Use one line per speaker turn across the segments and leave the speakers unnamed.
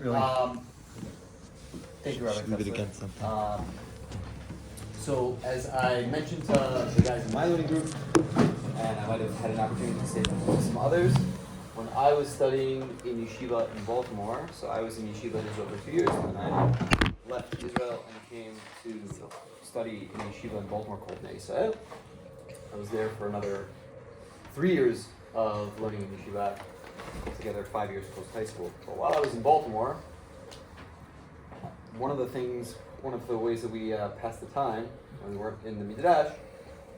Really?
Thank you, Rabbi
Move it
Kessler.
against something.
So, as I mentioned to the guys in my learning group, and I might have had an opportunity to say to some others, when I was studying in yeshiva in Baltimore, so I was in yeshiva just over 2 years, and then I left Israel and came to study in yeshiva in Baltimore called Bnei Yisrael. I was there for another 3 years of learning in yeshiva, together 5 years post high school. But while I was in Baltimore, one of the ways that we passed the time when we weren't in the Midrash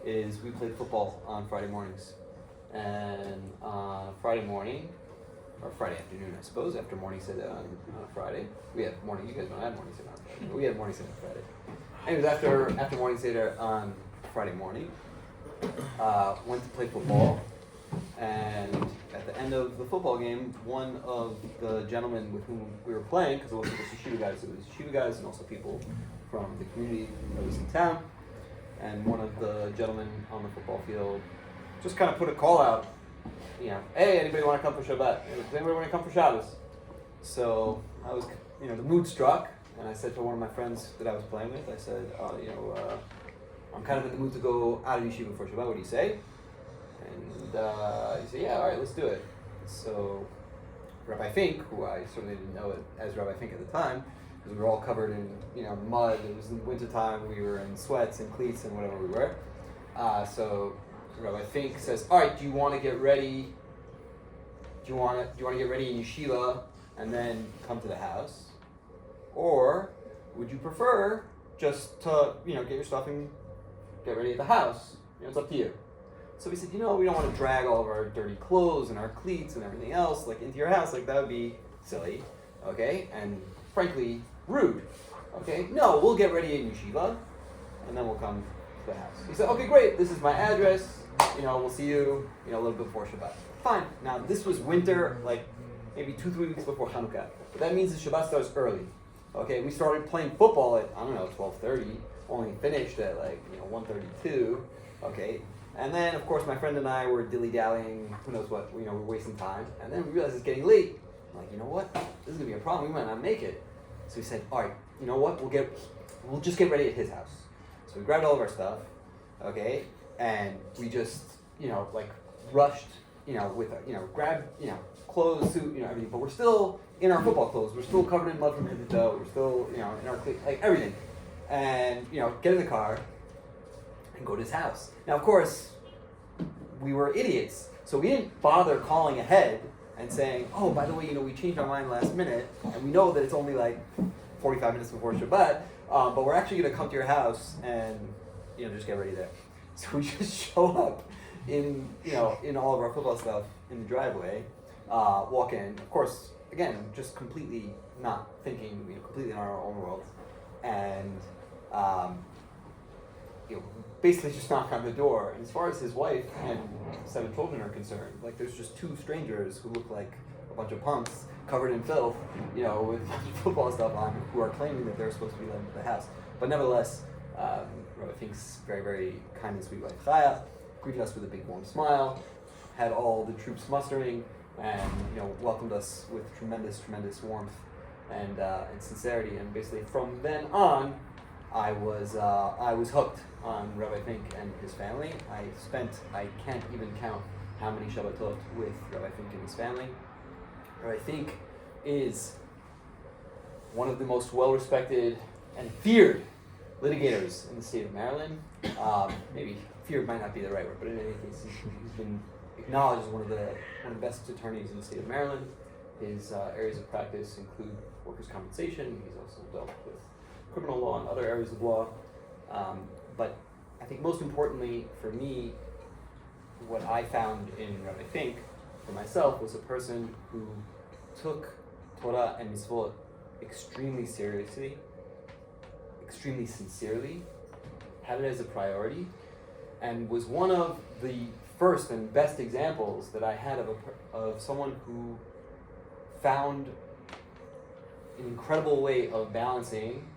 is we played football on Friday mornings. And on Friday morning, or Friday afternoon, I suppose, after morning Seder on a Friday. We had morning, you guys don't have morning Seder on Friday, but we had morning Seder on Friday. Anyways, after morning Seder on Friday morning, went to play football. And at the end of the football game, one of the gentlemen with whom we were playing, because it wasn't just yeshiva guys, it was yeshiva guys and also people from the community that was in town, and one of the gentlemen on the football field just kind of put a call out, hey, anybody want to come for Shabbat? Does anybody want to come for Shabbos? So I was, the mood struck, and I said to one of my friends that I was playing with, I said, I'm kind of in the mood to go out of yeshiva for Shabbat, what do you say? And he said, yeah, all right, let's do it. So Rabbi Fink, who I certainly didn't know as Rabbi Fink at the time, because we were all covered in mud. It was in the wintertime. We were in sweats and cleats and whatever we were. So Rabbi Fink says, all right, do you want to get ready? Do you want to get ready in yeshiva and then come to the house, or would you prefer just to get your stuff and get ready at the house? It's up to you. So we said, we don't want to drag all of our dirty clothes and our cleats and everything else into your house. That would be silly, okay? And frankly, rude, okay? No, we'll get ready in yeshiva, and then we'll come to the house. He said, okay, great. This is my address. We'll see you, a little bit before Shabbat. Fine. Now, this was winter, maybe 2-3 weeks before Hanukkah. But that means the Shabbat starts early, okay? We started playing football at, 12:30, only finished at 1:32, okay? And then, of course, my friend and I were dilly-dallying, who knows what, we're wasting time. And then we realized it's getting late. I'm like, you know what? This is going to be a problem. We might not make it. So we said, all right, you know what? We'll just get ready at his house. So we grabbed all of our stuff, okay? And we just, rushed, grabbed, clothes, suit, everything. But we're still in our football clothes. We're still covered in mud from head to toe. We're still, in our, everything. And, get in the car and go to his house. Now, of course, we were idiots, so we didn't bother calling ahead and saying, oh, by the way, we changed our mind last minute, and we know that it's only 45 minutes before Shabbat, but we're actually going to come to your house and, just get ready there. So we just show up in all of our football stuff in the driveway, walk in, of course, again, just completely not thinking, completely in our own world, and, basically just knock on the door. And as far as his wife and 7 children are concerned, there's just 2 strangers who look like a bunch of punks covered in filth, with a bunch of football stuff on, who are claiming that they're supposed to be let into the house. But nevertheless, Rabbi Fink's very, very kind and sweet wife Chaya greeted us with a big warm smile, had all the troops mustering, and welcomed us with tremendous, tremendous warmth and sincerity. And basically from then on, I was hooked on Rabbi Fink and his family. I can't even count how many Shabbatot with Rabbi Fink and his family. Rabbi Fink is one of the most well-respected and feared litigators in the state of Maryland. Maybe feared might not be the right word, but in any case, he's been acknowledged as one of the best attorneys in the state of Maryland. His areas of practice include workers' compensation. He's also dealt with criminal law and other areas of law. But I think most importantly for me, what I found in Rabbi Fink for myself was a person who took Torah and Mitzvot extremely seriously, extremely sincerely, had it as a priority, and was one of the first and best examples that I had of someone who found an incredible way of balancing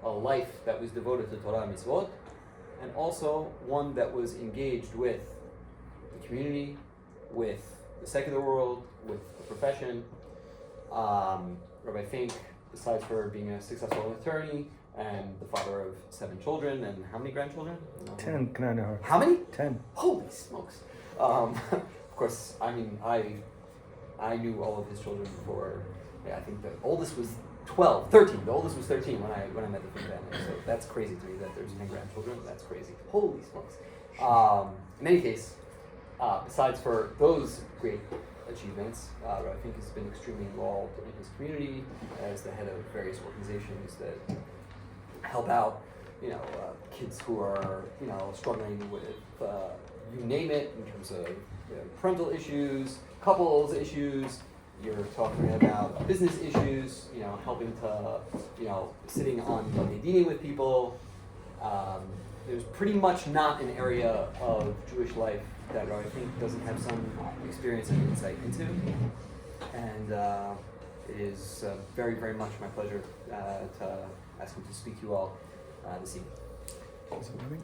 a life that was devoted to Torah and Mitzvot, and also one that was engaged with the community, with the secular world, with the profession, Rabbi Fink, besides for being a successful attorney and the father of 7 children, and how many grandchildren?
10, can I know?
How many?
10.
Holy smokes. Of course, I mean, I knew all of his children before. Yeah, I think the oldest was 13. The oldest was 13 when I met the Fink family. So that's crazy to me that there's 10 grandchildren. That's crazy. Holy smokes. In any case, besides for those great achievements, Rabbi Fink has been extremely involved in his community as the head of various organizations that help out, kids who are, struggling with, you name it, in terms of parental issues, couples issues. You're talking about business issues, helping to, sitting on Dini with people. There's pretty much not an area of Jewish life that I think doesn't have some experience and insight into. And it is very, very much my pleasure to ask him to speak to you all this evening.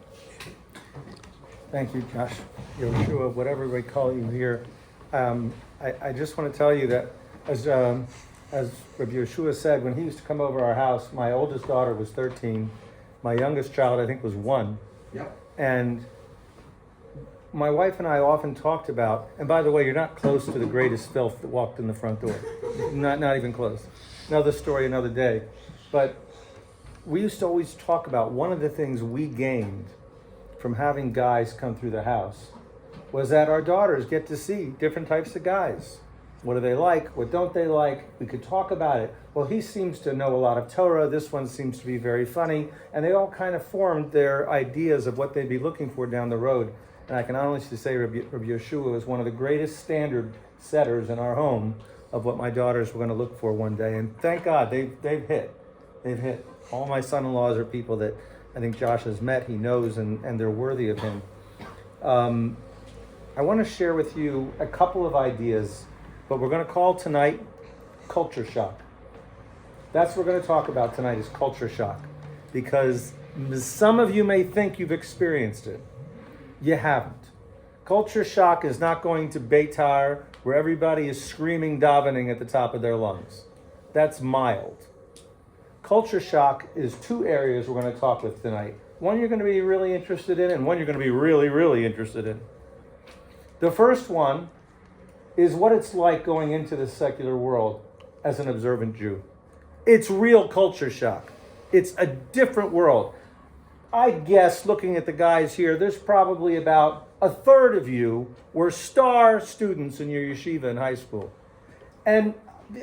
Thank you, Josh. Yehoshua, whatever we call you here. I just want to tell you that as Rabbi Yehoshua said, when he used to come over our house, my oldest daughter was 13. My youngest child, I think, was 1.
Yep.
And my wife and I often talked about, and by the way, you're not close to the greatest filth that walked in the front door. Not even close. Another story, another day. But we used to always talk about one of the things we gained from having guys come through the house was that our daughters get to see different types of guys. What do they like? What don't they like? We could talk about it. Well, he seems to know a lot of Torah. This one seems to be very funny. And they all kind of formed their ideas of what they'd be looking for down the road. And I can honestly say Rabbi Yehoshua is one of the greatest standard setters in our home of what my daughters were going to look for one day. And thank God they've hit. They've hit. All my son-in-laws are people that I think Josh has met, he knows, and they're worthy of him. I want to share with you a couple of ideas, but we're going to call tonight culture shock. That's what we're going to talk about tonight is culture shock, because some of you may think you've experienced it. You haven't. Culture shock is not going to Beitar, where everybody is screaming davening at the top of their lungs. That's mild. Culture shock is 2 areas we're going to talk with tonight. One you're going to be really interested in, and one you're going to be really, really interested in. The first one is what it's like going into the secular world as an observant Jew. It's real culture shock. It's a different world. I guess, looking at the guys here, there's probably about a third of you were star students in your yeshiva in high school. And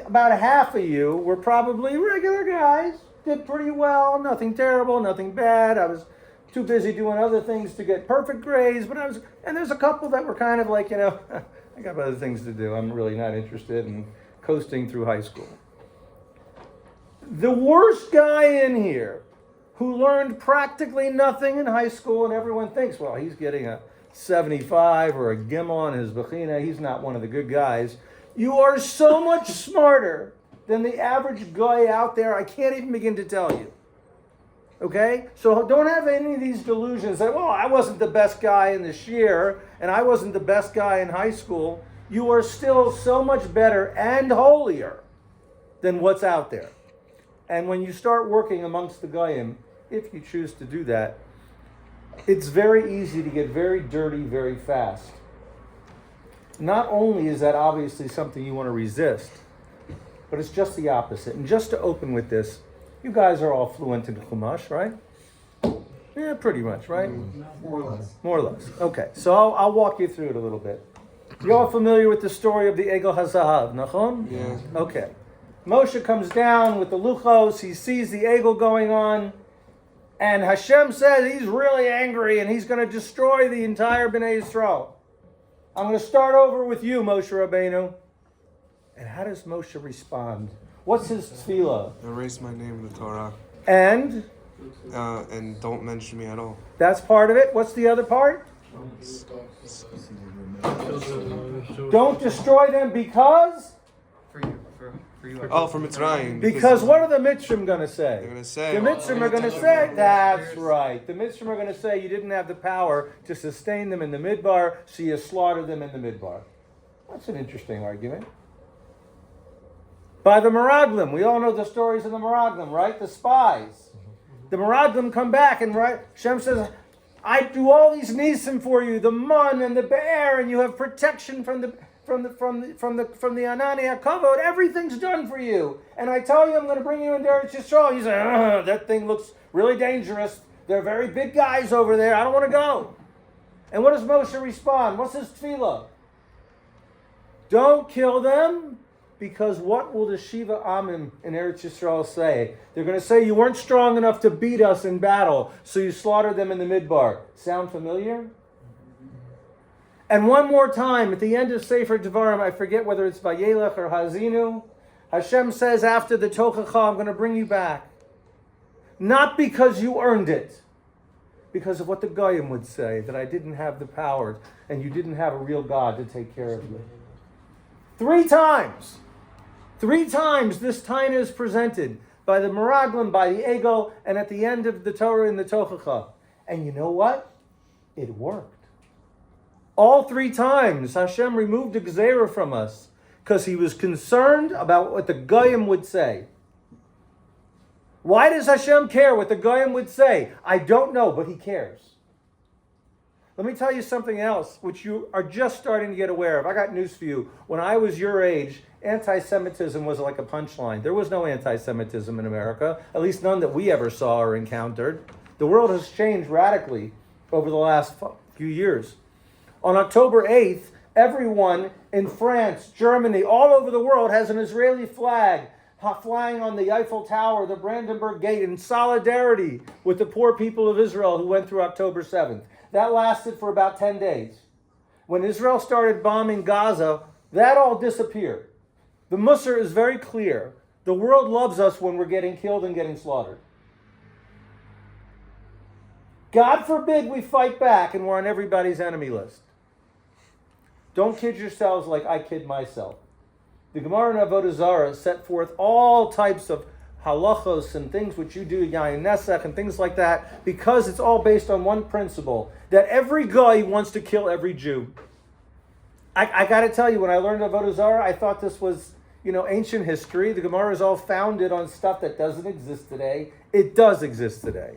about half of you were probably regular guys, did pretty well, nothing terrible, nothing bad. I was too busy doing other things to get perfect grades, and there's a couple that were kind of like, I got other things to do. I'm really not interested in coasting through high school. The worst guy in here who learned practically nothing in high school, and everyone thinks, well, he's getting a 75 or a gimel on his bechina, he's not one of the good guys. You are so much smarter than the average guy out there, I can't even begin to tell you. Okay? So don't have any of these delusions that, well, I wasn't the best guy in this year, and I wasn't the best guy in high school. You are still so much better and holier than what's out there. And when you start working amongst the Goyim, if you choose to do that, it's very easy to get very dirty very fast. Not only is that obviously something you want to resist, but it's just the opposite. And just to open with this, you guys are all fluent in Chumash, right? Yeah, pretty much, right?
More or less.
More or less. Okay, so I'll walk you through it a little bit. You all familiar with the story of the Egel HaZahav, nachon?
Yeah.
Okay. Moshe comes down with the luchos, he sees the Egel going on, and Hashem says he's really angry and he's going to destroy the entire Bnei Yisrael. I'm going to start over with you, Moshe Rabbeinu. And how does Moshe respond? What's his tefillah?
Erase my name in the Torah.
And
don't mention me at all.
that's part of it. What's the other part? Don't destroy them because?
For you.
Oh, from Mitzrayim.
Because what are the Mitzrim going to say?
They're going to say.
The Mitzrim are going to say, that's right. The Mitzrim are going to say you didn't have the power to sustain them in the Midbar, so you slaughtered them in the Midbar. That's an interesting argument. by the Meraglim. We all know the stories of the Meraglim, right? The spies. The Meraglim come back and Hashem says, I do all these nisim for you, the mun and the be'er, and you have protection from the Anani HaKavod. Everything's done for you. And I tell you I'm going to bring you into Eretz Yisrael. You say, that thing looks really dangerous. They're very big guys over there. I don't want to go. And what does Moshe respond? What's his tefillah? Don't kill them, because what will the Shiva Amim in Eretz Yisrael say? They're going to say, you weren't strong enough to beat us in battle, so you slaughtered them in the Midbar. Sound familiar? And one more time, at the end of Sefer Devarim, I forget whether it's Vayelech or Hazinu, Hashem says after the Tochacha, I'm going to bring you back. Not because you earned it, because of what the Goyim would say, that I didn't have the power and you didn't have a real God to take care of you. 3 times. 3 times this taina is presented by the Meraglim, by the Egel, and at the end of the Torah in the Tochacha. And you know what? It worked. All 3 times Hashem removed the Gezerah from us because he was concerned about what the Goyim would say. Why does Hashem care what the Goyim would say? I don't know, but he cares. Let me tell you something else, which you are just starting to get aware of. I got news for you. When I was your age, anti-Semitism was like a punchline. There was no anti-Semitism in America, at least none that we ever saw or encountered. The world has changed radically over the last few years. On October 8th, everyone in France, Germany, all over the world has an Israeli flag flying on the Eiffel Tower, the Brandenburg Gate, in solidarity with the poor people of Israel who went through October 7th. That lasted for about 10 days. When Israel started bombing Gaza, that all disappeared. The Musar is very clear. The world loves us when we're getting killed and getting slaughtered. God forbid we fight back and we're on everybody's enemy list. Don't kid yourselves like I kid myself. The Gemara in Avodah Zarah set forth all types of halachos and things which you do, Yain Nesach and things like that, because it's all based on one principle, that every guy wants to kill every Jew. I got to tell you, when I learned Avodah Zarah, I thought this was, ancient history. The Gemara is all founded on stuff that doesn't exist today. It does exist today.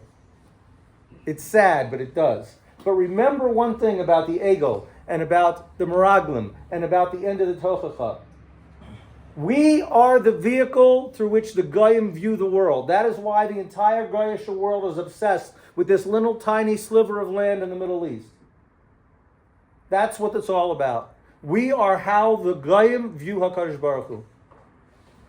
It's sad, but it does. But remember one thing about the Egel and about the Meraglim and about the end of the Tochacha. We are the vehicle through which the Goyim view the world. That is why the entire Goyish world is obsessed with this little tiny sliver of land in the Middle East. That's what it's all about. We are how the Goyim view HaKadosh Baruch Hu.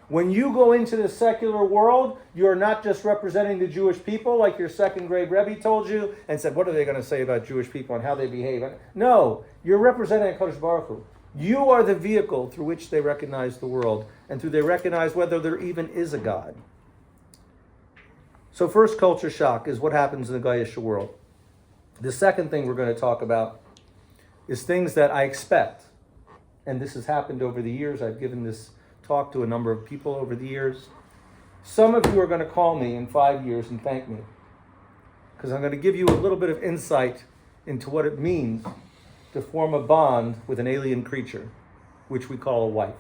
When you go into the secular world, you're not just representing the Jewish people like your second grade Rebbe told you and said, what are they going to say about Jewish people and how they behave? No, you're representing HaKadosh Baruch Hu. You are the vehicle through which they recognize the world and through they recognize whether there even is a God. So first culture shock is what happens in the Goyish world. The second thing we're going to talk about is things that I expect. And this has happened over the years. I've given this talk to a number of people over the years. Some of you are going to call me in 5 years and thank me, because I'm going to give you a little bit of insight into what it means to form a bond with an alien creature, which we call a wife.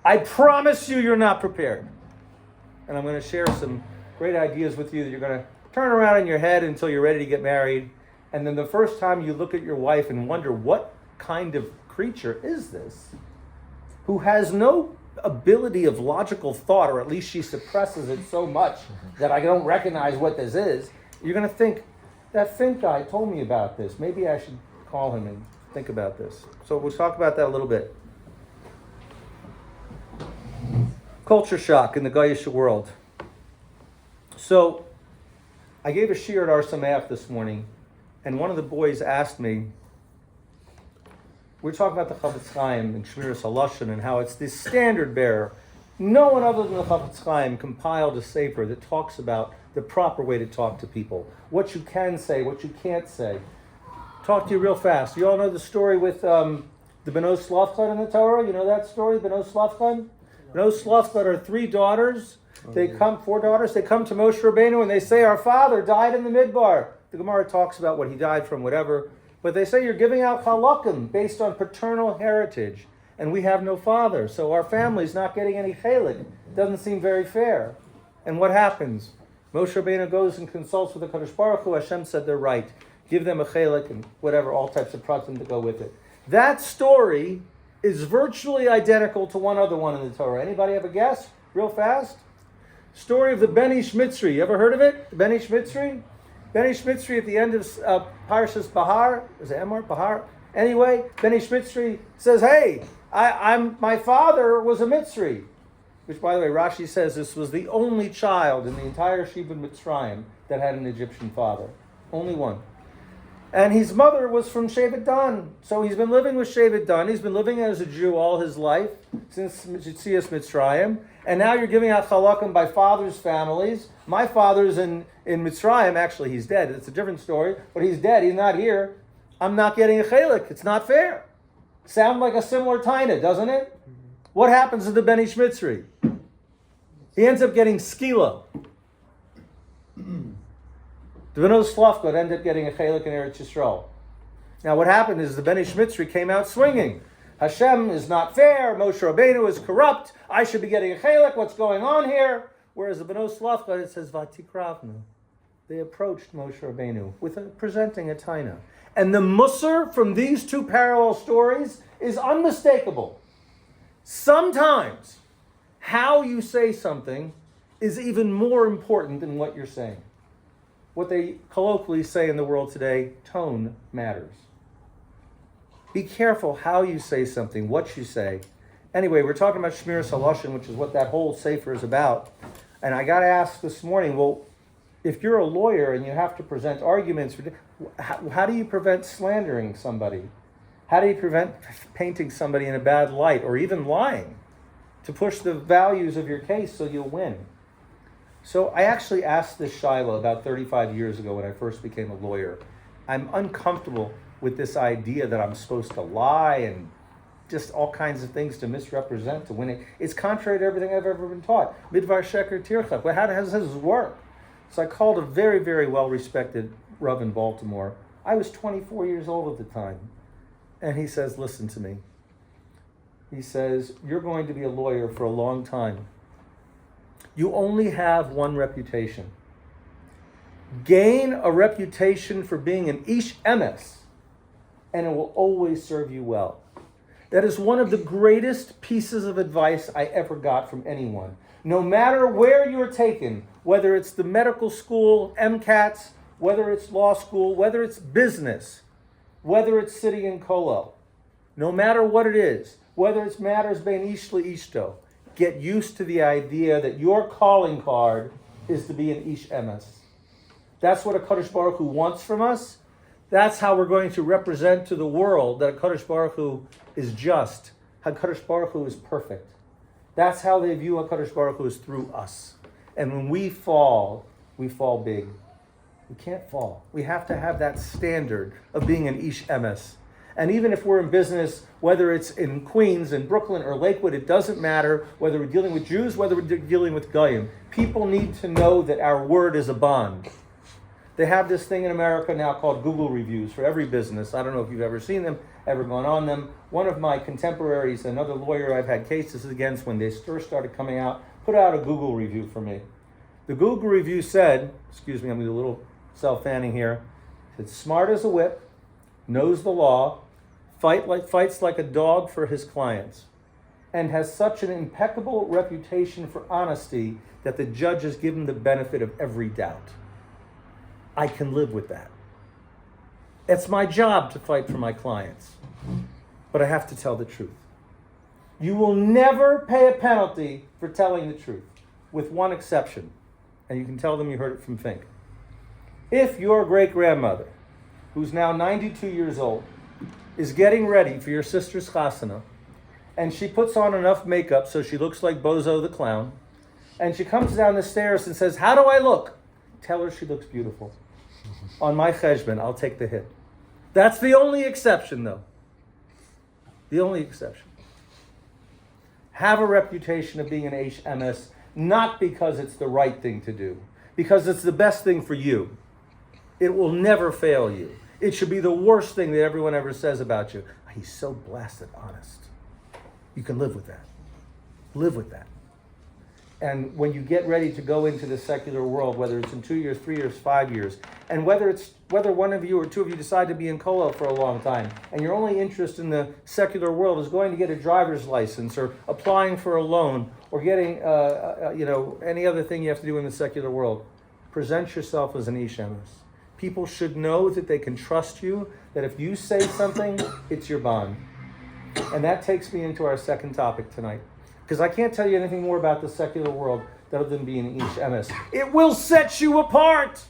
I promise you, you're not prepared. And I'm going to share some great ideas with you that you're going to turn around in your head until you're ready to get married. And then the first time you look at your wife and wonder, what kind of creature is this? Who has no ability of logical thought, or at least she suppresses it so much that I don't recognize what this is. You're going to think, that Fink guy told me about this. Maybe I should call him and think about this. So we'll talk about that a little bit. Culture shock in the Goyish world. So I gave a shiur at Ar Sameach this morning, and one of the boys asked me, we're talking about the Chafetz Chaim and Shmiras HaLashon and how it's this standard bearer. No one other than the Chafetz Chaim compiled a sefer that talks about the proper way to talk to people. What you can say, what you can't say. Talk to you real fast. You all know the story with the Bnei Slavchad in the Torah? You know that story, Bnei Slavchad? Bnei Slavchad are 3 daughters. They come, 4 daughters. They come to Moshe Rabbeinu and they say, our father died in the Midbar. The Gemara talks about what he died from, whatever. But they say you're giving out halakim based on paternal heritage. and we have no father, so our family's not getting any chelik. Doesn't seem very fair. And what happens? Moshe Rabbeinu goes and consults with the Kadosh Baruch Hu. Hashem said they're right. Give them a chelik and whatever, all types of pratim to go with it. That story is virtually identical to one other one in the Torah. Anybody have a guess? Real fast? Story of the Beni Shmitzri. You ever heard of it? The Beni Shmitzri? Beni Shmitzri at the end of Parshas Bahar. Is it Emor? Bahar? Anyway, Beni Shmitzri says, hey, my father was a Mitzri. Which, by the way, Rashi says this was the only child in the entire Shibud Mitzrayim that had an Egyptian father. Only one. And his mother was from Shevet Dan. So he's been living with Shevet Dan. He's been living as a Jew all his life, since Yetzias Mitzrayim. And now you're giving out chalakim by fathers' families. My father's in Mitzrayim. Actually, he's dead. It's a different story. But he's dead. He's not here. I'm not getting a chelik. It's not fair. Sound like a similar taina, doesn't it? What happens to the Beni Shmitzri? He ends up getting skila. The Bnei Slavkot ended up getting a chelik in Eretz Yisrael. Now what happened is the Beni Shmitzri came out swinging. Hashem is not fair. Moshe Rabbeinu is corrupt. I should be getting a chelik. What's going on here? Whereas the Bnei Slavkot, it says Vatikravnu. They approached Moshe Rabbeinu with presenting a taina. And the musar from these two parallel stories is unmistakable. Sometimes how you say something is even more important than what you're saying. What they colloquially say in the world today, tone matters. Be careful how you say something, what you say. Anyway, we're talking about Shmiras Halashon, which is what that whole sefer is about. And I got to ask this morning, well, if you're a lawyer and you have to present arguments, how do you prevent slandering somebody? How do you prevent painting somebody in a bad light or even lying to push the values of your case so you'll win? So I actually asked this Shiloh about 35 years ago when I first became a lawyer. I'm uncomfortable with this idea that I'm supposed to lie and just all kinds of things to misrepresent to win it. It's contrary to everything I've ever been taught. Midvar Sheker Tirchak. Well, how does this work? So I called a very, very well-respected Rav in Baltimore. I was 24 years old at the time. And he says, listen to me. He says, you're going to be a lawyer for a long time. You only have one reputation. Gain a reputation for being an ish emes, and it will always serve you well. That is one of the greatest pieces of advice I ever got from anyone. No matter where you're taken, whether it's the medical school, MCATs, whether it's law school, whether it's business, whether it's sitting in Kolo, no matter what it is, whether it's matters bein ish leishto, get used to the idea that your calling card is to be an ish emes. That's what a Kadosh Baruch Hu wants from us. That's how we're going to represent to the world that a Kadosh Baruch Hu is just. HaKadosh Baruch Hu is perfect. That's how they view HaKadosh Baruch Hu is through us. And when we fall big. We can't fall. We have to have that standard of being an ish emes. And even if we're in business, whether it's in Queens, in Brooklyn, or Lakewood, it doesn't matter whether we're dealing with Jews, whether we're dealing with Goyim. People need to know that our word is a bond. They have this thing in America now called Google reviews for every business. I don't know if you've ever seen them, ever gone on them. One of my contemporaries, another lawyer I've had cases against when they first started coming out, put out a Google review for me. The Google review said, excuse me, I'm doing a little self-fanning here, said, smart as a whip, knows the law, fights like a dog for his clients, and has such an impeccable reputation for honesty that the judges give him the benefit of every doubt. I can live with that. It's my job to fight for my clients, but I have to tell the truth. You will never pay a penalty for telling the truth, with one exception, and you can tell them you heard it from Fink. If your great-grandmother, who's now 92 years old, is getting ready for your sister's chasana, and she puts on enough makeup so she looks like Bozo the Clown, and she comes down the stairs and says, how do I look? Tell her she looks beautiful. On my cheshbon, I'll take the hit. That's the only exception, though. The only exception. Have a reputation of being an Eish Emes, not because it's the right thing to do, because it's the best thing for you. It will never fail you. It should be the worst thing that everyone ever says about you. He's so blasted honest. You can live with that. Live with that. And when you get ready to go into the secular world, whether it's in 2 years, 3 years, 5 years, and whether one of you or two of you decide to be in Kollel for a long time, and your only interest in the secular world is going to get a driver's license or applying for a loan or getting, any other thing you have to do in the secular world, present yourself as an ish emes. People should know that they can trust you, that if you say something, it's your bond. And that takes me into our second topic tonight. Because I can't tell you anything more about the secular world other than being ish emes. It will set you apart.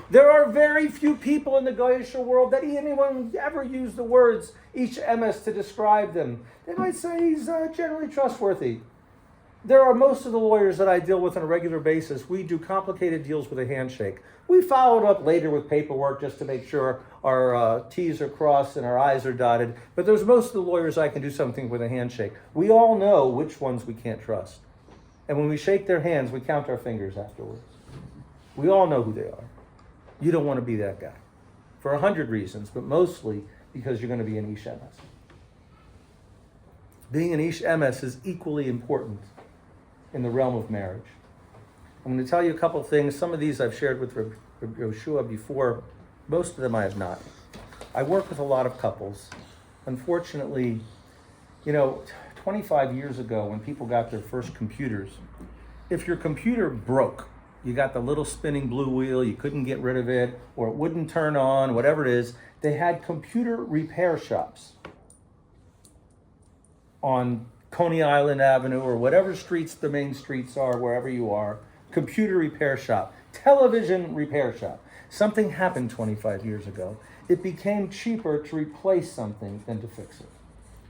There are very few people in the Goyish world that anyone ever use the words ish emes to describe them. They might say he's generally trustworthy. There are most of the lawyers that I deal with on a regular basis. We do complicated deals with a handshake. We followed up later with paperwork just to make sure our T's are crossed and our I's are dotted. But there's most of the lawyers I can do something with a handshake. We all know which ones we can't trust. And when we shake their hands, we count our fingers afterwards. We all know who they are. You don't want to be that guy. For 100 reasons, but mostly because you're going to be an ish emes. Being an ish emes is equally important in the realm of marriage. I'm going to tell you a couple things. Some of these I've shared with Rabbi Yoshua before. Most of them I have not. I work with a lot of couples. Unfortunately, 25 years ago when people got their first computers, if your computer broke, you got the little spinning blue wheel, you couldn't get rid of it, or it wouldn't turn on, whatever it is, they had computer repair shops on Coney Island Avenue or whatever streets the main streets are, wherever you are. Computer repair shop, television repair shop. Something happened 25 years ago. It became cheaper to replace something than to fix it.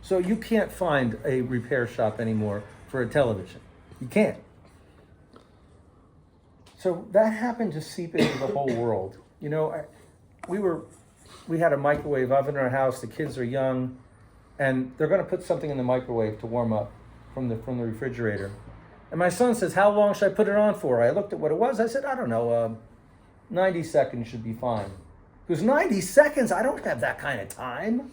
So you can't find a repair shop anymore for a television. You can't. So that happened to seep into the whole world. We had a microwave oven in our house. The kids are young, and they're going to put something in the microwave to warm up from the refrigerator. And my son says, "How long should I put it on for?" I looked at what it was. I said, "I don't know, 90 seconds should be fine." He goes, 90 seconds? I don't have that kind of time.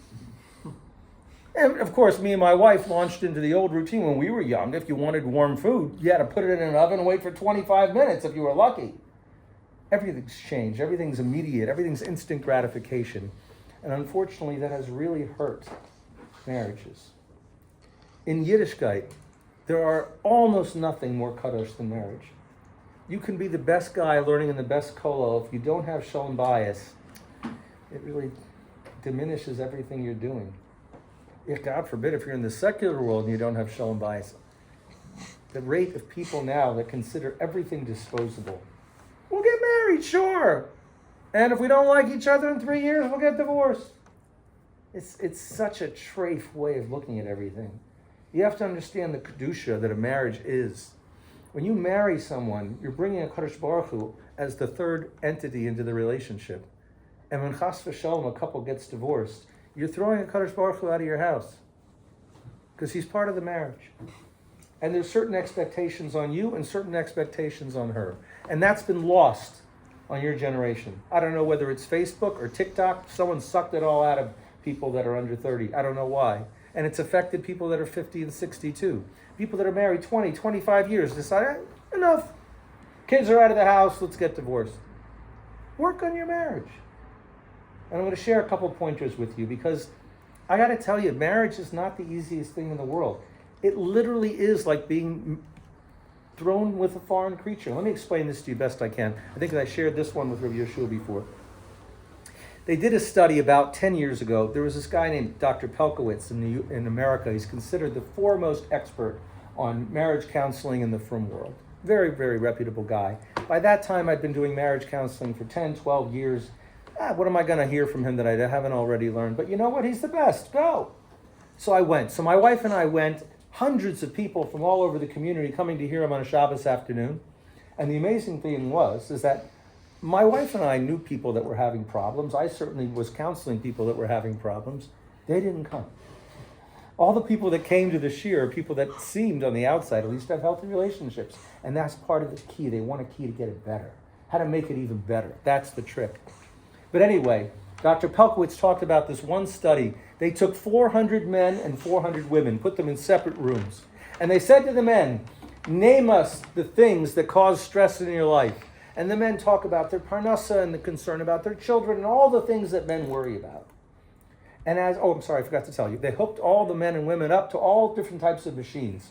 And of course, me and my wife launched into the old routine when we were young. If you wanted warm food, you had to put it in an oven and wait for 25 minutes if you were lucky. Everything's changed. Everything's immediate. Everything's instant gratification. And unfortunately, that has really hurt marriages. In Yiddishkeit, there are almost nothing more kadosh than marriage. You can be the best guy learning in the best kollel. If you don't have shalom bayis, it really diminishes everything you're doing. If, God forbid, if you're in the secular world and you don't have shalom bayis, the rate of people now that consider everything disposable. We'll get married, sure. And if we don't like each other in 3 years, we'll get divorced. It's such a treif way of looking at everything. You have to understand the kedusha that a marriage is. When you marry someone, you're bringing a Kadosh Baruch Hu as the third entity into the relationship. And when chas v'shalom, a couple gets divorced, you're throwing a Kadosh Baruch Hu out of your house because he's part of the marriage. And there's certain expectations on you and certain expectations on her. And that's been lost on your generation. I don't know whether it's Facebook or TikTok. Someone sucked it all out of people that are under 30. I don't know why. And it's affected people that are 50 and 62. People that are married 20, 25 years decide, enough. Kids are out of the house, let's get divorced. Work on your marriage. And I'm going to share a couple pointers with you because I got to tell you, marriage is not the easiest thing in the world. It literally is like being thrown with a foreign creature. Let me explain this to you best I can. I think I shared this one with Rabbi Yoshua before. They did a study about 10 years ago. There was this guy named Dr. Pelkowitz in America. He's considered the foremost expert on marriage counseling in the frum world. Very, very reputable guy. By that time, I'd been doing marriage counseling for 10, 12 years. What am I going to hear from him that I haven't already learned? But you know what? He's the best. Go. So I went. So my wife and I went. Hundreds of people from all over the community coming to hear him on a Shabbos afternoon. And the amazing thing is that my wife and I knew people that were having problems. I certainly was counseling people that were having problems. They didn't come. All the people that came to the shir are people that seemed on the outside at least to have healthy relationships. And that's part of the key. They want a key to get it better. How to make it even better. That's the trick. But anyway, Dr. Pelkowitz talked about this one study They took 400 men and 400 women, put them in separate rooms. And they said to the men, name us the things that cause stress in your life. And the men talk about their parnasa and the concern about their children and all the things that men worry about. And I forgot to tell you. They hooked all the men and women up to all different types of machines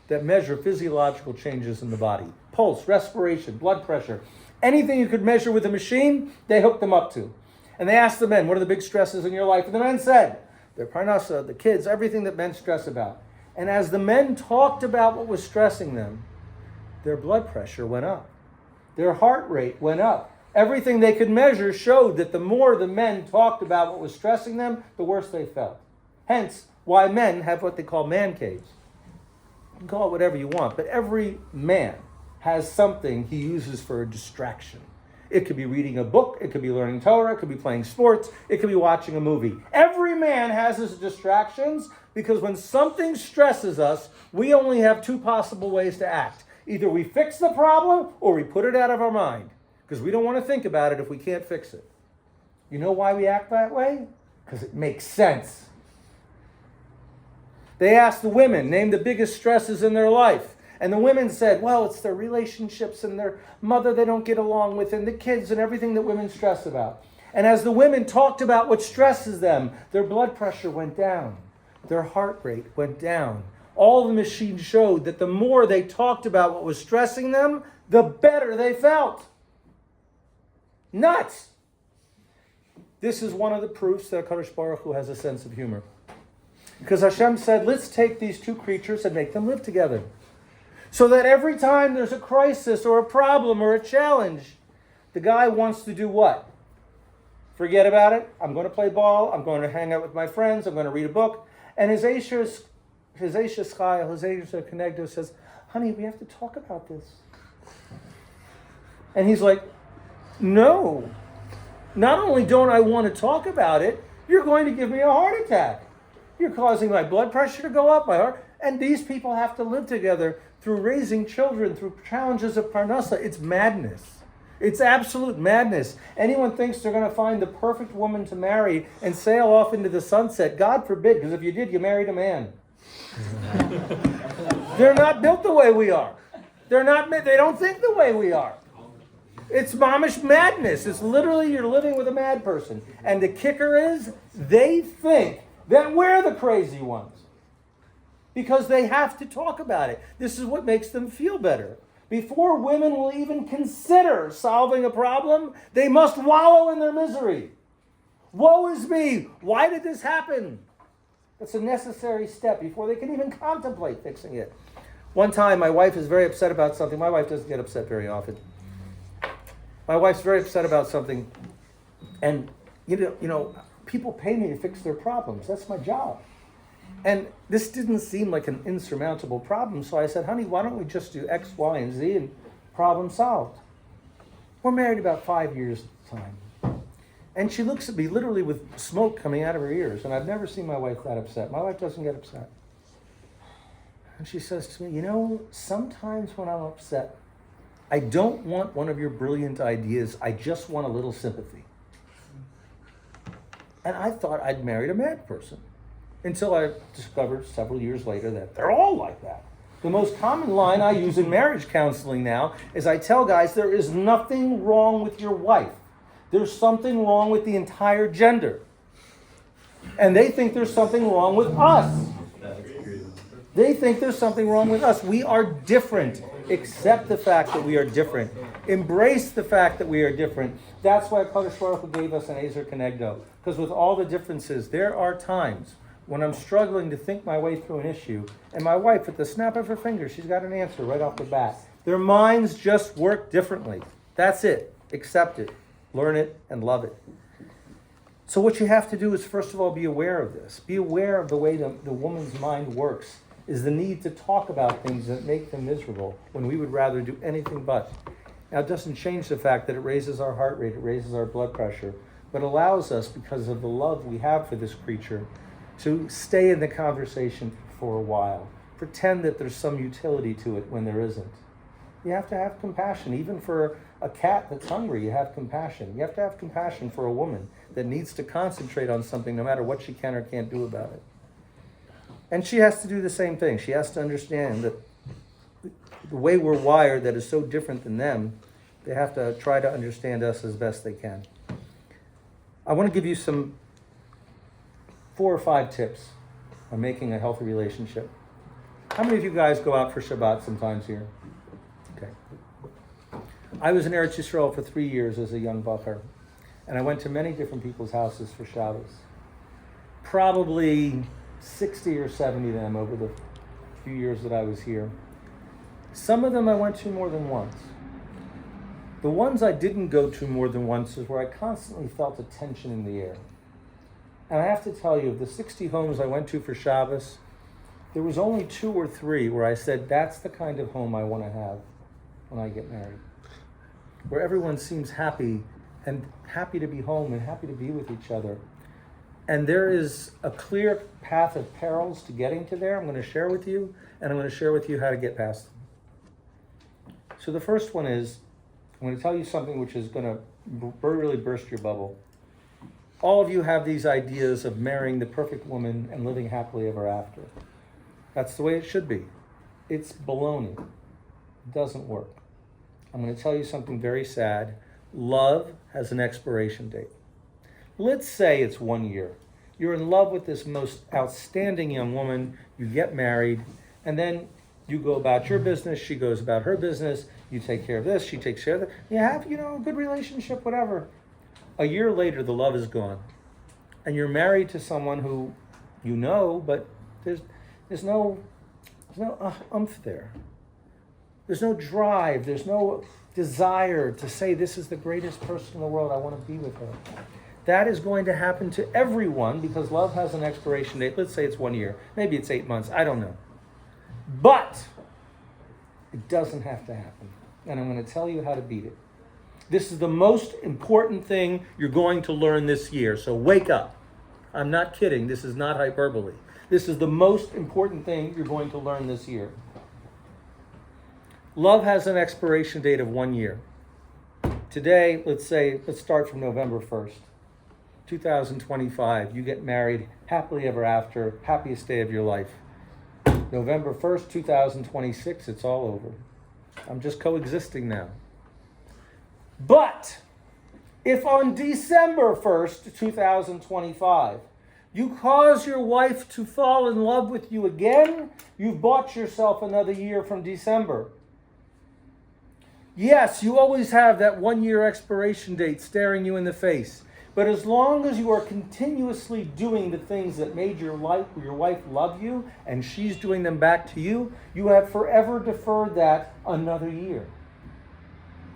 that measure physiological changes in the body. Pulse, respiration, blood pressure. Anything you could measure with a machine, they hooked them up to. And they asked the men, what are the big stresses in your life? And the men said, their parnasa, the kids, everything that men stress about. And as the men talked about what was stressing them, their blood pressure went up. Their heart rate went up. Everything they could measure showed that the more the men talked about what was stressing them, the worse they felt. Hence, why men have what they call man caves. You can call it whatever you want, but every man has something he uses for a distraction. It could be reading a book, it could be learning Torah, it could be playing sports, it could be watching a movie. Every man has his distractions because when something stresses us, we only have two possible ways to act. Either we fix the problem or we put it out of our mind because we don't want to think about it if we can't fix it. You know why we act that way? Because it makes sense. They asked the women, name the biggest stresses in their life. And the women said, well, it's their relationships and their mother they don't get along with and the kids and everything that women stress about. And as the women talked about what stresses them, their blood pressure went down. Their heart rate went down. All the machines showed that the more they talked about what was stressing them, the better they felt. Nuts! This is one of the proofs that HaKadosh Baruch Hu has a sense of humor. Because Hashem said, let's take these two creatures and make them live together. So that every time there's a crisis or a problem or a challenge, the guy wants to do what? Forget about it. I'm going to play ball. I'm going to hang out with my friends. I'm going to read a book. And his Eishes Kenegdo says, honey, we have to talk about this. And he's like, no. Not only don't I want to talk about it, you're going to give me a heart attack. You're causing my blood pressure to go up, my heart. And these people have to live together through raising children, through challenges of parnasa. It's madness. It's absolute madness. Anyone thinks they're going to find the perfect woman to marry and sail off into the sunset. God forbid, because if you did, you married a man. They're not built the way we are. They don't think the way we are. It's mamish madness. It's literally you're living with a mad person. And the kicker is, they think that we're the crazy ones. Because they have to talk about it. This is what makes them feel better. Before women will even consider solving a problem, they must wallow in their misery. Woe is me. Why did this happen? That's a necessary step before they can even contemplate fixing it. One time, my wife is very upset about something. My wife doesn't get upset very often. My wife's very upset about something. And, you know, people pay me to fix their problems. That's my job. And this didn't seem like an insurmountable problem, so I said, honey, why don't we just do X, Y, and Z and problem solved? We're married about 5 years at the time. And she looks at me literally with smoke coming out of her ears, and I've never seen my wife that upset. My wife doesn't get upset. And she says to me, you know, sometimes when I'm upset, I don't want one of your brilliant ideas, I just want a little sympathy. And I thought I'd married a mad person. Until I discovered several years later that they're all like that. The most common line I use in marriage counseling now is I tell guys there is nothing wrong with your wife. There's something wrong with the entire gender. And they think there's something wrong with us. They think there's something wrong with us. We are different. Accept the fact that we are different. Embrace the fact that we are different. That's why HaKadosh Baruch Hu gave us an Ezer Kenegdo. Because with all the differences, there are times when I'm struggling to think my way through an issue, and my wife, at the snap of her fingers, she's got an answer right off the bat. Their minds just work differently. That's it. Accept it. Learn it and love it. So what you have to do is, first of all, be aware of this. Be aware of the way the woman's mind works, is the need to talk about things that make them miserable when we would rather do anything but. Now, it doesn't change the fact that it raises our heart rate, it raises our blood pressure, but allows us, because of the love we have for this creature, to stay in the conversation for a while. Pretend that there's some utility to it when there isn't. You have to have compassion. Even for a cat that's hungry, you have compassion. You have to have compassion for a woman that needs to concentrate on something no matter what she can or can't do about it. And she has to do the same thing. She has to understand that the way we're wired that is so different than them, they have to try to understand us as best they can. I want to give you some 4 or 5 tips on making a healthy relationship. How many of you guys go out for Shabbat sometimes here? Okay. I was in Eretz Yisrael for 3 years as a young bacher, and I went to many different people's houses for Shabbos. Probably 60 or 70 of them over the few years that I was here. Some of them I went to more than once. The ones I didn't go to more than once is where I constantly felt a tension in the air. And I have to tell you, of the 60 homes I went to for Shabbos, there was only 2 or 3 where I said, that's the kind of home I want to have when I get married. Where everyone seems happy and happy to be home and happy to be with each other. And there is a clear path of perils to getting to there. I'm going to share with you, and I'm going to share with you how to get past them. So the first one is, I'm going to tell you something which is going to really burst your bubble. All of you have these ideas of marrying the perfect woman and living happily ever after. That's the way it should be. It's baloney. It doesn't work. I'm going to tell you something very sad. Love has an expiration date. Let's say it's 1 year. You're in love with this most outstanding young woman. You get married, and then you go about your business. She goes about her business. You take care of this. She takes care of that. You have, a good relationship, whatever. A year later, the love is gone, and you're married to someone who you know, but there's no oomph there. There's no drive. There's no desire to say, this is the greatest person in the world. I want to be with her. That is going to happen to everyone because love has an expiration date. Let's say it's 1 year. Maybe it's 8 months. I don't know. But it doesn't have to happen. And I'm going to tell you how to beat it. This is the most important thing you're going to learn this year. So wake up. I'm not kidding. This is not hyperbole. This is the most important thing you're going to learn this year. Love has an expiration date of 1 year. Today, let's start from November 1st, 2025. You get married, happily ever after, happiest day of your life. November 1st, 2026, it's all over. I'm just coexisting now. But if on December 1st, 2025, you cause your wife to fall in love with you again, you've bought yourself another year from December. Yes, you always have that 1 year expiration date staring you in the face. But as long as you are continuously doing the things that made your wife love you, and she's doing them back to you, you have forever deferred that another year.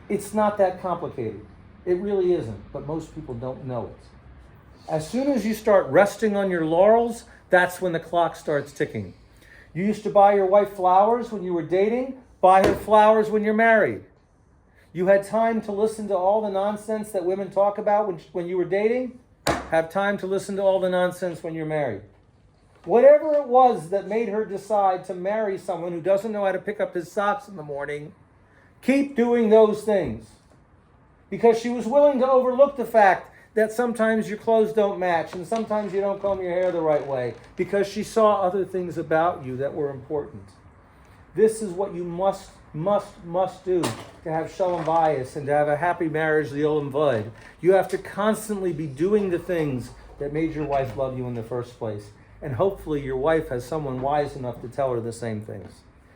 It's not that complicated. It really isn't, but most people don't know it. As soon as you start resting on your laurels, that's when the clock starts ticking. You used to buy your wife flowers when you were dating, buy her flowers when you're married. You had time to listen to all the nonsense that women talk about when you were dating. Have time to listen to all the nonsense when you're married. Whatever it was that made her decide to marry someone who doesn't know how to pick up his socks in the morning, keep doing those things. Because she was willing to overlook the fact that sometimes your clothes don't match and sometimes you don't comb your hair the right way, because she saw other things about you that were important. This is what you must do to have shalom bayis and to have a happy marriage, the olam vod. You have to constantly be doing the things that made your wife love you in the first place. And hopefully your wife has someone wise enough to tell her the same things.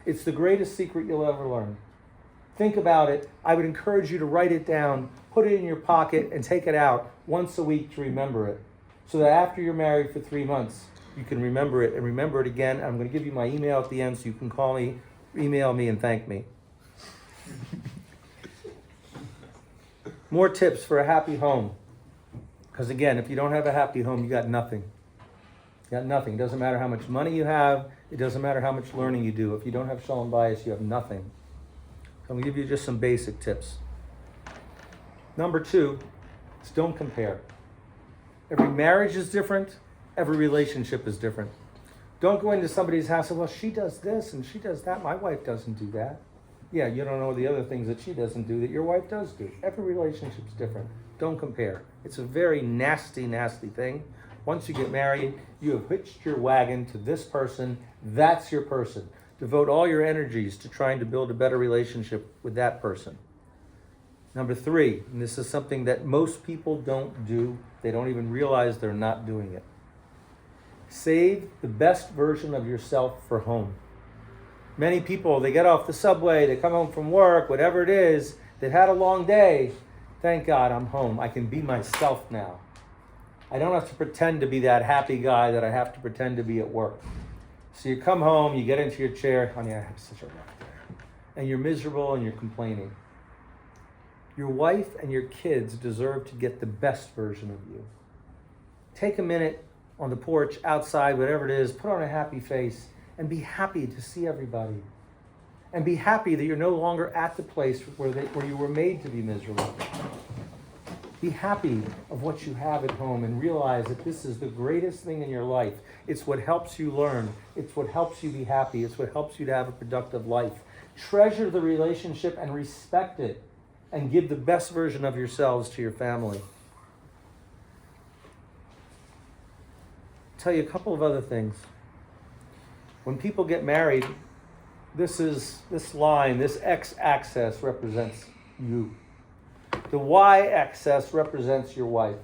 It's the greatest secret you'll ever learn. Think about it. I would encourage you to write it down, put it in your pocket, and take it out once a week to remember it. So that after you're married for 3 months, you can remember it and remember it again. I'm going to give you my email at the end so you can call me, email me, and thank me. More tips for a happy home. Because again, if you don't have a happy home, you got nothing. You got nothing. It doesn't matter how much money you have. It doesn't matter how much learning you do. If you don't have shalom bayis, you have nothing. So I'm going to give you just some basic tips. Number 2 is don't compare. Every marriage is different. Every relationship is different. Don't go into somebody's house and, well, she does this and she does that. My wife doesn't do that. Yeah, you don't know the other things that she doesn't do that your wife does do. Every relationship's different. Don't compare. It's a very nasty, nasty thing. Once you get married, you have hitched your wagon to this person. That's your person. Devote all your energies to trying to build a better relationship with that person. Number 3, and this is something that most people don't do. They don't even realize they're not doing it. Save the best version of yourself for home. Many people, they get off the subway, they come home from work, whatever it is, they've had a long day. Thank God I'm home. I can be myself now. I don't have to pretend to be that happy guy that I have to pretend to be at work. So you come home, you get into your chair, honey, I have such a rough day. And you're miserable and you're complaining. Your wife and your kids deserve to get the best version of you. Take a minute on the porch, outside, whatever it is, put on a happy face and be happy to see everybody. And be happy that you're no longer at the place where you were made to be miserable. Be happy of what you have at home and realize that this is the greatest thing in your life. It's what helps you learn. It's what helps you be happy. It's what helps you to have a productive life. Treasure the relationship and respect it, and give the best version of yourselves to your family. I'll tell you a couple of other things. When people get married, this line, this x-axis represents you. The y-axis represents your wife.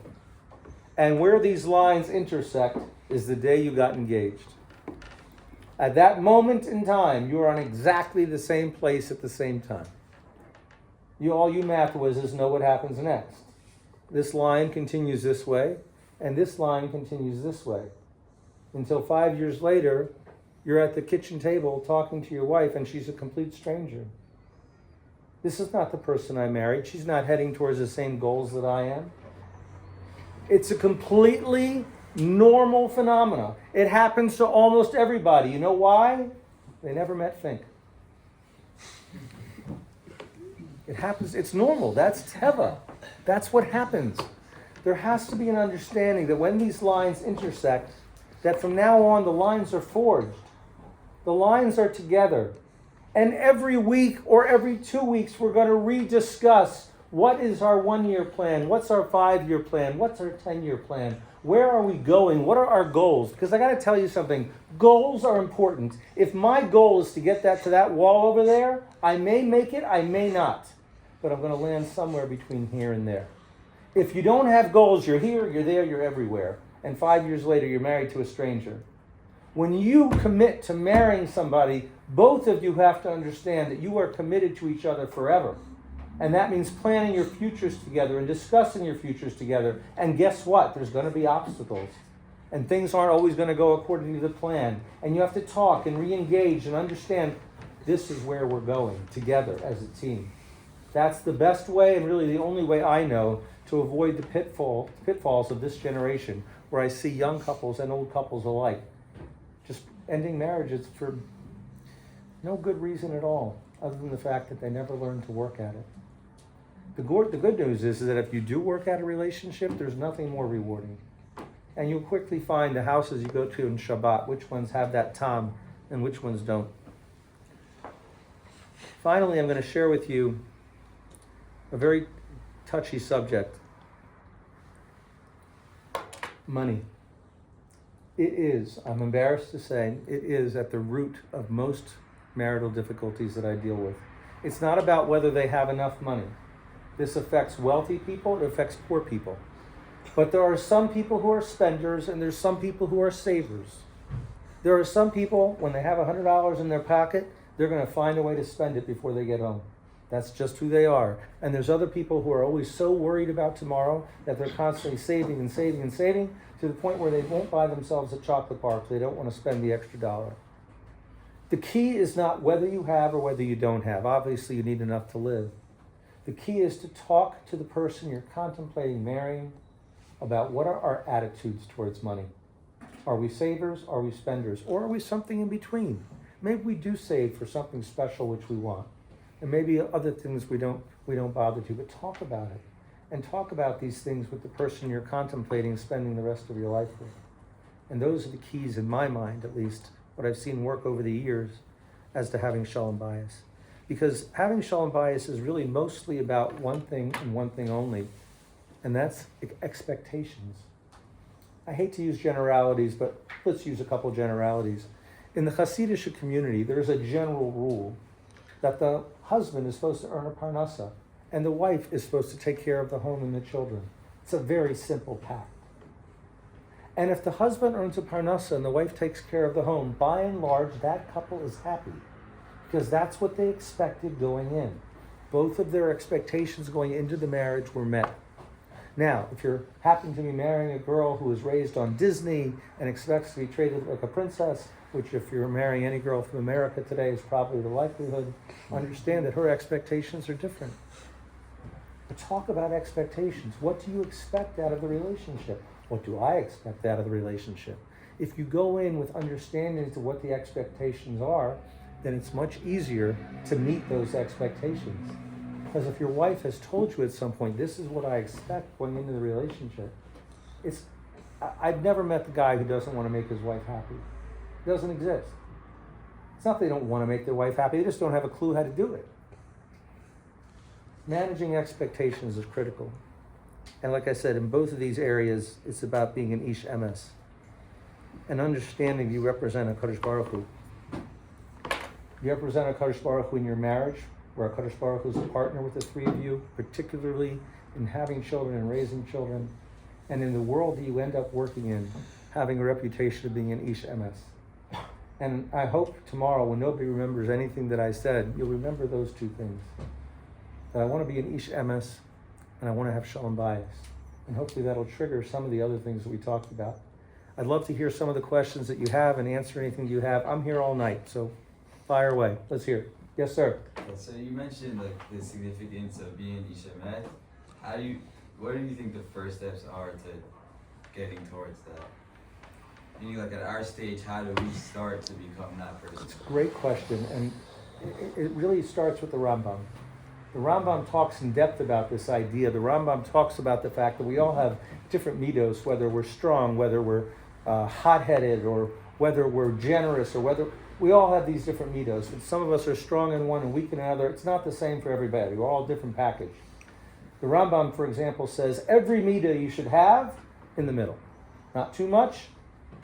And where these lines intersect is the day you got engaged. At that moment in time, you are on exactly the same place at the same time. All you math whizzes know what happens next. This line continues this way, and this line continues this way. Until 5 years later, you're at the kitchen table talking to your wife, and she's a complete stranger. This is not the person I married. She's not heading towards the same goals that I am. It's a completely normal phenomena. It happens to almost everybody. You know why? They never met Fink. It happens, it's normal. That's teva. That's what happens. There has to be an understanding that when these lines intersect, that from now on the lines are forged. The lines are together. And every week or every 2 weeks, we're going to rediscuss what is our 1-year plan, what's our 5-year plan, what's our 10-year plan, where are we going, what are our goals? Because I got to tell you something, goals are important. If my goal is to get that to that wall over there, I may make it, I may not. But I'm going to land somewhere between here and there. If you don't have goals, you're here, you're there, you're everywhere. And 5 years later, you're married to a stranger. When you commit to marrying somebody, both of you have to understand that you are committed to each other forever. And that means planning your futures together and discussing your futures together. And guess what? There's going to be obstacles. And things aren't always going to go according to the plan. And you have to talk and re-engage and understand this is where we're going together as a team. That's the best way and really the only way I know to avoid the pitfalls of this generation, where I see young couples and old couples alike just ending marriages for no good reason at all, other than the fact that they never learned to work at it. The good news is that if you do work at a relationship, there's nothing more rewarding. And you'll quickly find the houses you go to in Shabbat, which ones have that tam and which ones don't. Finally, I'm going to share with you a very touchy subject. Money. It is, I'm embarrassed to say, it is at the root of most marital difficulties that I deal with. It's not about whether they have enough money. This affects wealthy people, it affects poor people. But there are some people who are spenders and there's some people who are savers. There are some people, when they have $100 in their pocket, they're going to find a way to spend it before they get home. That's just who they are. And there's other people who are always so worried about tomorrow that they're constantly saving and saving and saving to the point where they won't buy themselves a chocolate bar because they don't want to spend the extra dollar. The key is not whether you have or whether you don't have. Obviously, you need enough to live. The key is to talk to the person you're contemplating marrying about what are our attitudes towards money. Are we savers? Are we spenders? Or are we something in between? Maybe we do save for something special which we want. And maybe other things we don't bother to, but talk about it. And talk about these things with the person you're contemplating spending the rest of your life with. And those are the keys, in my mind at least, what I've seen work over the years as to having shalom bayis. Because having shalom bayis is really mostly about one thing and one thing only, and that's expectations. I hate to use generalities, but let's use a couple generalities. In the Hasidic community, there's a general rule that the husband is supposed to earn a parnasa, and the wife is supposed to take care of the home and the children. It's a very simple pact. And if the husband earns a parnasa and the wife takes care of the home, by and large, that couple is happy, because that's what they expected going in. Both of their expectations going into the marriage were met. Now, if you're happen to be marrying a girl who was raised on Disney and expects to be treated like a princess, which if you're marrying any girl from America today is probably the likelihood, understand that her expectations are different. But talk about expectations. What do you expect out of the relationship? What do I expect out of the relationship? If you go in with understanding to what the expectations are, then it's much easier to meet those expectations. Because if your wife has told you at some point, this is what I expect going into the relationship, I've never met the guy who doesn't want to make his wife happy. It doesn't exist. It's not they don't want to make their wife happy, they just don't have a clue how to do it. Managing expectations is critical. And like I said, in both of these areas, it's about being an ish emes. And understanding you represent a Kadosh Baruch Hu. You represent a Kadosh Baruch Hu in your marriage, where HaKadosh Baruch Hu is a partner with the three of you, particularly in having children and raising children, and in the world that you end up working in, having a reputation of being an Ish Emes. And I hope tomorrow, when nobody remembers anything that I said, you'll remember those two things. That I want to be an Ish Emes, and I want to have Shalom Bayis. And hopefully that'll trigger some of the other things that we talked about. I'd love to hear some of the questions that you have and answer anything you have. I'm here all night, so fire away. Let's hear it. Yes, sir.
So you mentioned like the significance of being Ish Emes. What do you think the first steps are to getting towards that? Meaning, like at our stage, how do we start to become that person?
It's a great question, and it really starts with the Rambam. The Rambam talks in depth about this idea. The Rambam talks about the fact that we all have different midos, whether we're strong, whether we're hot-headed, or whether we're generous, or whether we all have these different midos. And some of us are strong in one and weak in another. It's not the same for everybody. We're all a different package. The Rambam, for example, says every midah you should have in the middle. Not too much,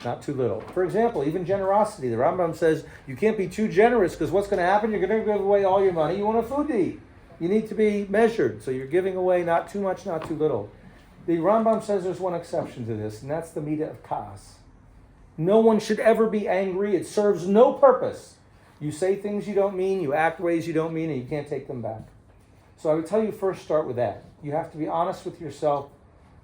not too little. For example, even generosity. The Rambam says you can't be too generous because what's going to happen? You're going to give away all your money. You want a food to eat. You need to be measured. So you're giving away not too much, not too little. The Rambam says there's one exception to this, and that's the midah of kaas. No one should ever be angry. It serves no purpose. You say things you don't mean, you act ways you don't mean, and you can't take them back. So I would tell you first start with that. You have to be honest with yourself,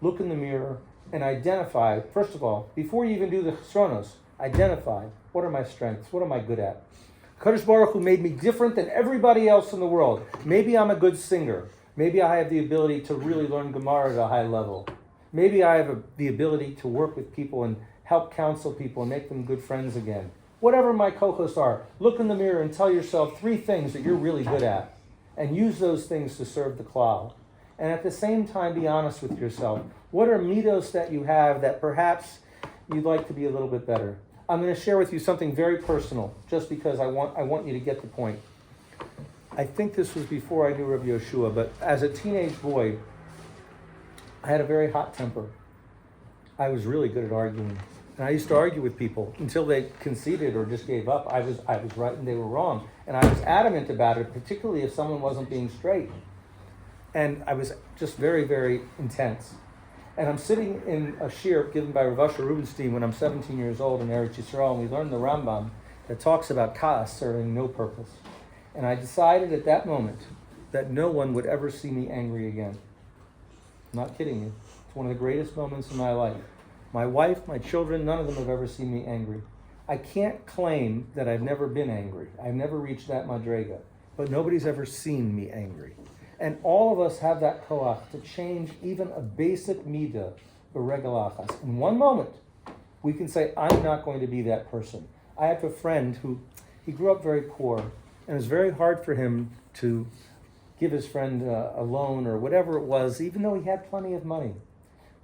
look in the mirror, and identify, first of all, before you even do the chronos, identify what are my strengths, what am I good at. Kadosh Baruch Hu made me different than everybody else in the world. Maybe I'm a good singer. Maybe I have the ability to really learn Gemara at a high level. Maybe I have the ability to work with people and help counsel people and make them good friends again. Whatever my kochos are, look in the mirror and tell yourself 3 things that you're really good at, and use those things to serve the klal. And at the same time, be honest with yourself. What are midos that you have that perhaps you'd like to be a little bit better? I'm going to share with you something very personal, just because I want you to get the point. I think this was before I knew Rabbi Yeshua, but as a teenage boy, I had a very hot temper. I was really good at arguing. And I used to argue with people until they conceded or just gave up. I was right and they were wrong. And I was adamant about it, particularly if someone wasn't being straight. And I was just very, very intense. And I'm sitting in a shiur given by Rav Asher Rubinstein when I'm 17 years old in Eretz Yisrael, and we learned the Rambam that talks about kaas serving no purpose. And I decided at that moment that no one would ever see me angry again. I'm not kidding you. It's one of the greatest moments in my life. My wife, my children, none of them have ever seen me angry. I can't claim that I've never been angry. I've never reached that madrega. But nobody's ever seen me angry. And all of us have that koach to change even a basic midah, b'regalachas. In one moment, we can say, I'm not going to be that person. I have a friend who, he grew up very poor, and it was very hard for him to give his friend a loan or whatever it was, even though he had plenty of money.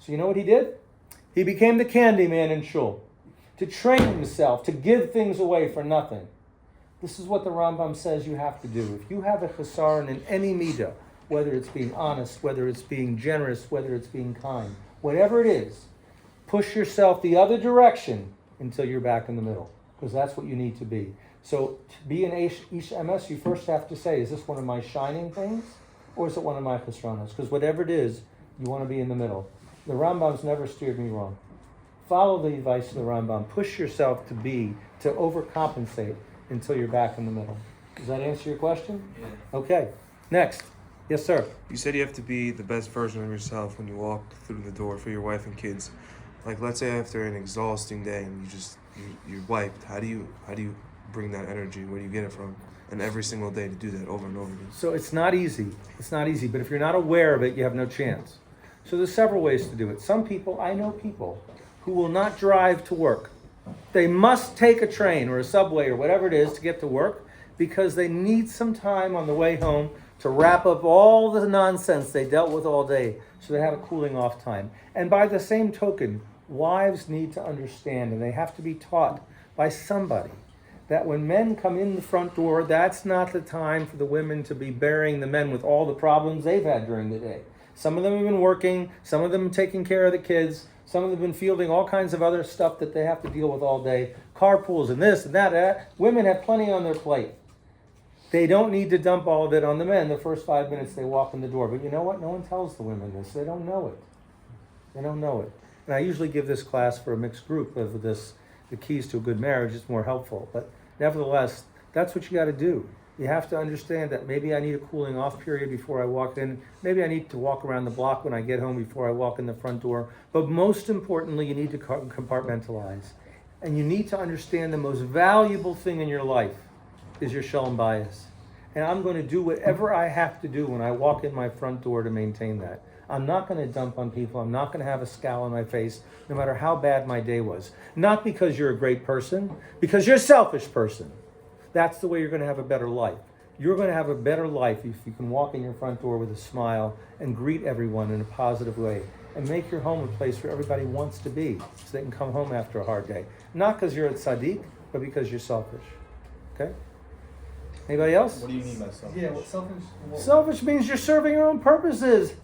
So you know what he did? He became the candy man in shul, to train himself, to give things away for nothing. This is what the Rambam says you have to do. If you have a chesaron in any midah, whether it's being honest, whether it's being generous, whether it's being kind, whatever it is, push yourself the other direction until you're back in the middle, because that's what you need to be. So to be an Ish MS, you first have to say, is this one of my shining things, or is it one of my chesronos? Because whatever it is, you want to be in the middle. The Rambam's never steered me wrong. Follow the advice of the Rambam. Push yourself to overcompensate until you're back in the middle. Does that answer your question?
Yeah.
Okay. Next. Yes, sir.
You said you have to be the best version of yourself when you walk through the door for your wife and kids. Like, let's say after an exhausting day and you're wiped. How do you bring that energy? Where do you get it from? And every single day to do that over and over again.
So it's not easy. It's not easy. But if you're not aware of it, you have no chance. So there's several ways to do it. I know people who will not drive to work. They must take a train or a subway or whatever it is to get to work because they need some time on the way home to wrap up all the nonsense they dealt with all day so they have a cooling off time. And by the same token, wives need to understand, and they have to be taught by somebody, that when men come in the front door, that's not the time for the women to be burying the men with all the problems they've had during the day. Some of them have been working, some of them taking care of the kids, some of them have been fielding all kinds of other stuff that they have to deal with all day, carpools and this and that. Women have plenty on their plate. They don't need to dump all of it on the men the first 5 minutes they walk in the door. But you know what? No one tells the women this. They don't know it. They don't know it. And I usually give this class for a mixed group of this, the keys to a good marriage. It's more helpful. But nevertheless, that's what you got to do. You have to understand that maybe I need a cooling off period before I walk in. Maybe I need to walk around the block when I get home before I walk in the front door. But most importantly, you need to compartmentalize. And you need to understand the most valuable thing in your life is your shalom bayis. And I'm going to do whatever I have to do when I walk in my front door to maintain that. I'm not going to dump on people. I'm not going to have a scowl on my face, no matter how bad my day was. Not because you're a great person, because you're a selfish person. That's the way you're going to have a better life. You're going to have a better life if you can walk in your front door with a smile and greet everyone in a positive way and make your home a place where everybody wants to be so they can come home after a hard day. Not because you're a tzaddik, but because you're selfish. Okay? Anybody else?
What do you mean by selfish?
Yeah, what's selfish?
Selfish means you're serving your own purposes.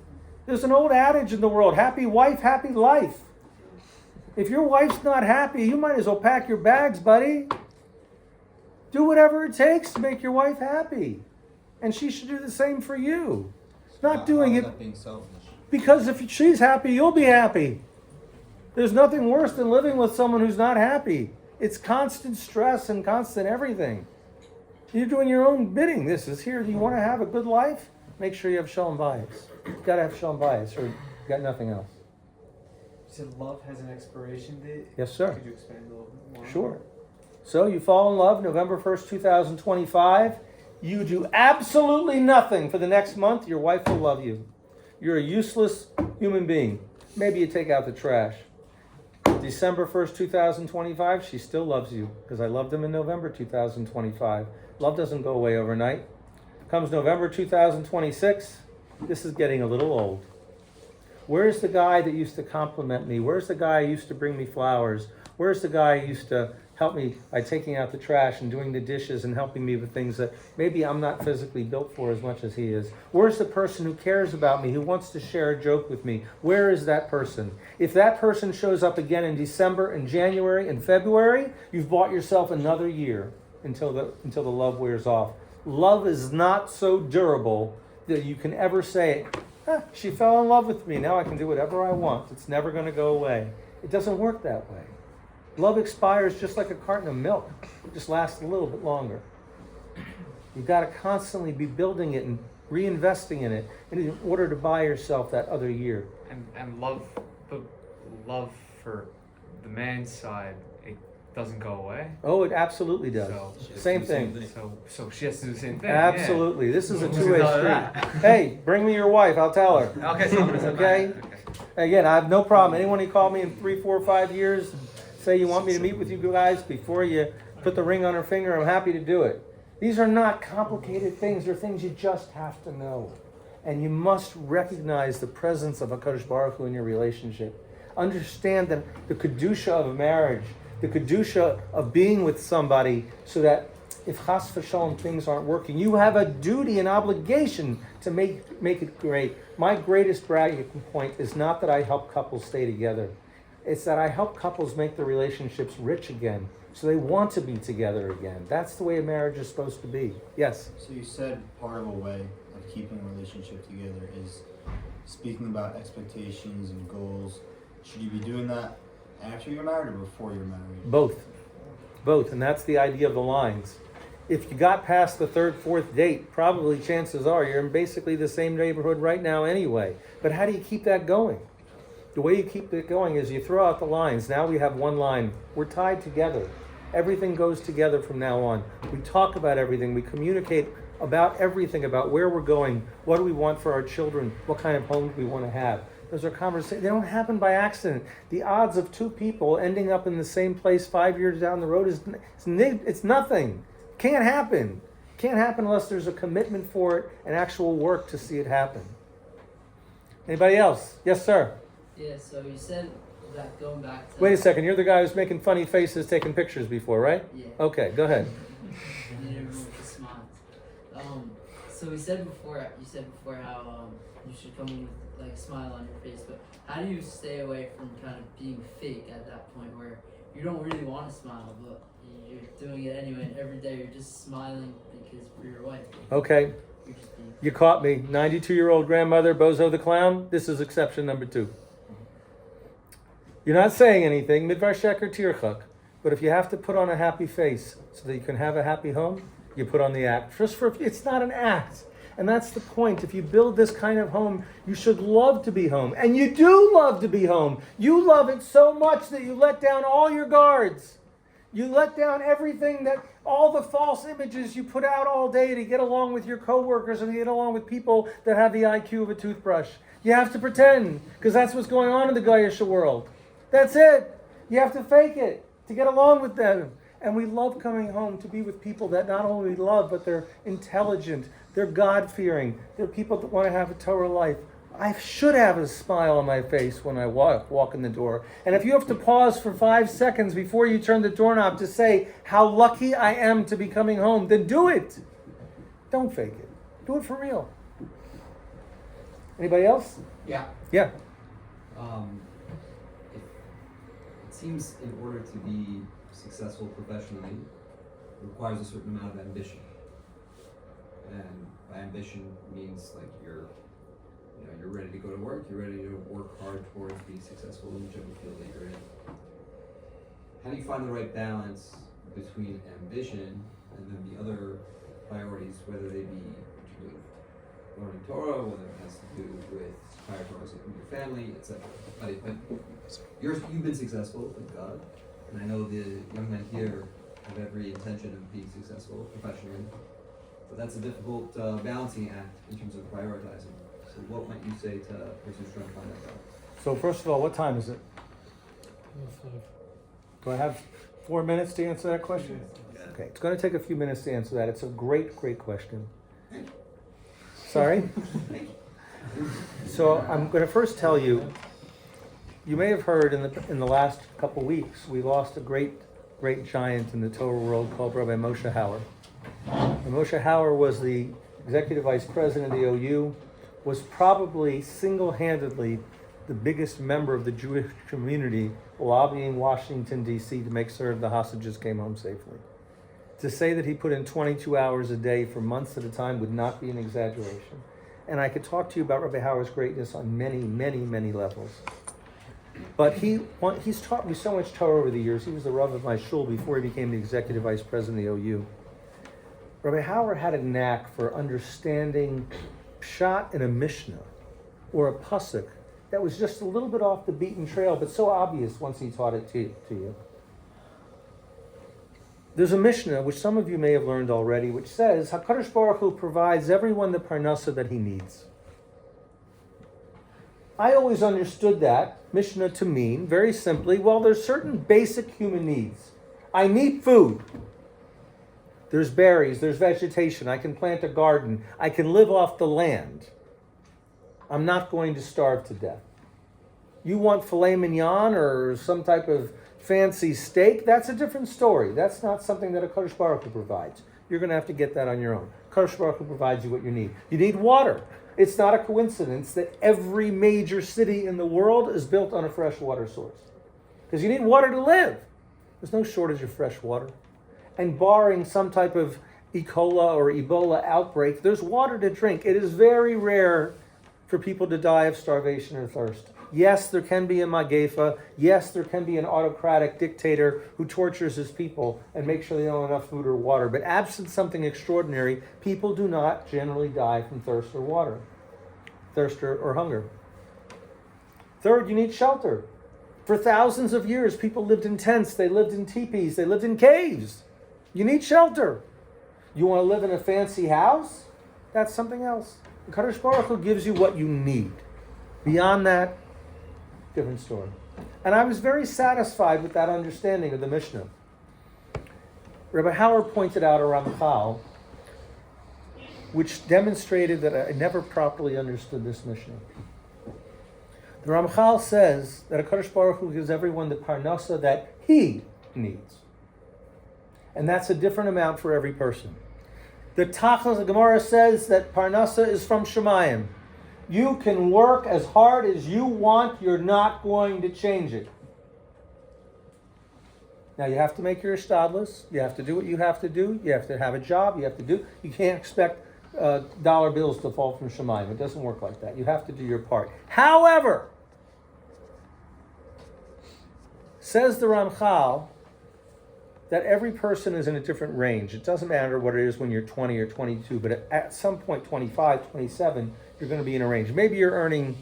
There's an old adage in the world, happy wife, happy life. If your wife's not happy, you might as well pack your bags, buddy. Do whatever it takes to make your wife happy. And she should do the same for you. Not doing it
being selfish.
because if she's happy, you'll be happy. There's nothing worse than living with someone who's not happy. It's constant stress and constant everything. You're doing your own bidding. This is here. Do you want to have a good life? Make sure you have shalom bayis. You've got to have shalom bayis, or you've got nothing else.
You said love has an expiration date?
Yes, sir.
Could you expand a little bit more?
Sure. So you fall in love November 1st, 2025. You do absolutely nothing for the next month. Your wife will love you. You're a useless human being. Maybe you take out the trash. December 1st, 2025, she still loves you because I loved him in November 2025. Love doesn't go away overnight. Comes November 2026, this is getting a little old. Where's the guy that used to compliment me? Where's the guy who used to bring me flowers? Where's the guy who used to help me by taking out the trash and doing the dishes and helping me with things that maybe I'm not physically built for as much as he is? Where's the person who cares about me, who wants to share a joke with me? Where is that person? If that person shows up again in December and January and February, you've bought yourself another year until the love wears off. Love is not so durable that you can ever say, she fell in love with me, now I can do whatever I want. It's never going to go away. It doesn't work that way. Love expires just like a carton of milk. It just lasts a little bit longer. You've got to constantly be building it and reinvesting in it in order to buy yourself that other year.
And love for the man's side, it doesn't go away.
Oh, it absolutely does.
So
Same thing.
So she has to do the same thing.
Absolutely. This is a
Who's
two-way
gonna
street.
know that?
Hey, bring me your wife. I'll tell her.
Yeah. Okay. So
Okay. Again, I have no problem. Anyone who called me in 3, 4, 5 years, say you want me to meet with you guys before you put the ring on her finger, I'm happy to do it. These are not complicated things. They're things you just have to know. And you must recognize the presence of HaKadosh Baruch Hu in your relationship. Understand that the kedusha of a marriage, the kedusha of being with somebody so that if chas v'shalom things aren't working. You have a duty and obligation to make it great. My greatest bragging point is not that I help couples stay together. It's that I help couples make their relationships rich again, so they want to be together again. That's the way a marriage is supposed to be. Yes?
So you said part of a way of keeping a relationship together is speaking about expectations and goals. Should you be doing that after you're married or before you're married?
Both, and that's the idea of the lines. If you got past the third, fourth date, probably chances are you're in basically the same neighborhood right now anyway. But how do you keep that going? The way you keep it going is you throw out the lines. Now we have one line. We're tied together. Everything goes together from now on. We talk about everything. We communicate about everything, about where we're going, what do we want for our children, what kind of home do we want to have. Those are conversations. They don't happen by accident. The odds of two people ending up in the same place 5 years down the road it's nothing. Can't happen. Can't happen unless there's a commitment for it and actual work to see it happen. Anybody else? Yes, sir.
Yeah, so you said that going back to...
Wait a second. You're the guy who's making funny faces taking pictures before, right?
Yeah.
Okay, go ahead.
And then remove the smiles. So you said before how you should come in with like a smile on your face, but how do you stay away from kind of being fake at that point where you don't really want to smile, but you're doing it anyway, and every day you're just smiling because for your wife.
Okay.
You're just being...
You caught me. 92-year-old grandmother, Bozo the Clown. This is exception number 2. You're not saying anything, midvar sheker tirchak, but if you have to put on a happy face so that you can have a happy home, you put on the act. It's not an act. And that's the point. If you build this kind of home, you should love to be home. And you do love to be home. You love it so much that you let down all your guards. You let down everything all the false images you put out all day to get along with your coworkers and to get along with people that have the IQ of a toothbrush. You have to pretend, because that's what's going on in the Goyish world. That's it. You have to fake it to get along with them. And we love coming home to be with people that not only we love, but they're intelligent, they're God-fearing, they're people that want to have a Torah life. I should have a smile on my face when I walk in the door. And if you have to pause for 5 seconds before you turn the doorknob to say how lucky I am to be coming home, then do it. Don't fake it. Do it for real. Anybody else?
Yeah.
Yeah.
It seems in order to be successful professionally requires a certain amount of ambition. And by ambition means like you're ready to go to work, you're ready to work hard towards being successful in whichever field that you're in. How do you find the right balance between ambition and then the other priorities, whether they be learning Torah, whether it has to do with prioritizing your family, etc. But you've been successful, thank God, and I know the young men here have every intention of being successful professionally, but that's a difficult balancing act in terms of prioritizing. So what might you say to a person who's trying to find that balance?
So first of all, what time is it? Do I have 4 minutes to answer that question? Okay, it's going to take a few minutes to answer that. It's a great, great question. Sorry? So I'm going to first tell you, you may have heard in the last couple weeks, we lost a great, great giant in the Torah world called Rabbi Moshe Hauer. And Moshe Hauer was the executive vice president of the OU, was probably single-handedly the biggest member of the Jewish community lobbying Washington, D.C. to make sure the hostages came home safely. To say that he put in 22 hours a day for months at a time would not be an exaggeration. And I could talk to you about Rabbi Hauer's greatness on many, many, many levels. But he's taught me so much Torah over the years. He was the Rav of my shul before he became the executive vice president of the OU. Rabbi Hauer had a knack for understanding pshat in a Mishnah or a pasuk that was just a little bit off the beaten trail, but so obvious once he taught it to you. There's a Mishnah, which some of you may have learned already, which says, HaKadosh Baruch Hu provides everyone the parnasa that he needs. I always understood that Mishnah to mean, very simply, well, there's certain basic human needs. I need food. There's berries, there's vegetation, I can plant a garden, I can live off the land. I'm not going to starve to death. You want filet mignon or some type of fancy steak, that's a different story. That's not something that HaKadosh Baruch Hu provides. you're going to have to get that on your own. Kadosh Baruch Hu provides you what you need. You need water. It's not a coincidence that every major city in the world is built on a fresh water source. Because you need water to live. There's no shortage of fresh water. And barring some type of E. coli or Ebola outbreak, there's water to drink. It is very rare for people to die of starvation or thirst. Yes, there can be a Magefa. Yes, there can be an autocratic dictator who tortures his people and makes sure they don't have enough food or water. But absent something extraordinary, people do not generally die from thirst or hunger. Third, you need shelter. For thousands of years, people lived in tents, they lived in teepees, they lived in caves. You need shelter. You want to live in a fancy house? That's something else. The Kadosh Baruch Hu gives you what you need. Beyond that, different story. And I was very satisfied with that understanding of the Mishnah. Rabbi Hauer pointed out a Ramchal, which demonstrated that I never properly understood this Mishnah. The Ramchal says that HaKadosh Baruch Hu gives everyone the parnasa that he needs. And that's a different amount for every person. The Tachlis, the Gemara says that parnasa is from Shemayim. You can work as hard as you want, you're not going to change it. Now you have to make your ishtadlus, you have to do what you have to do, you have to have a job, you can't expect dollar bills to fall from Shemayim. It doesn't work like that. You have to do your part. However, says the Ramchal, that every person is in a different range. It doesn't matter what it is when you're 20 or 22, but at some point, 25, 27, you're going to be in a range. Maybe you're earning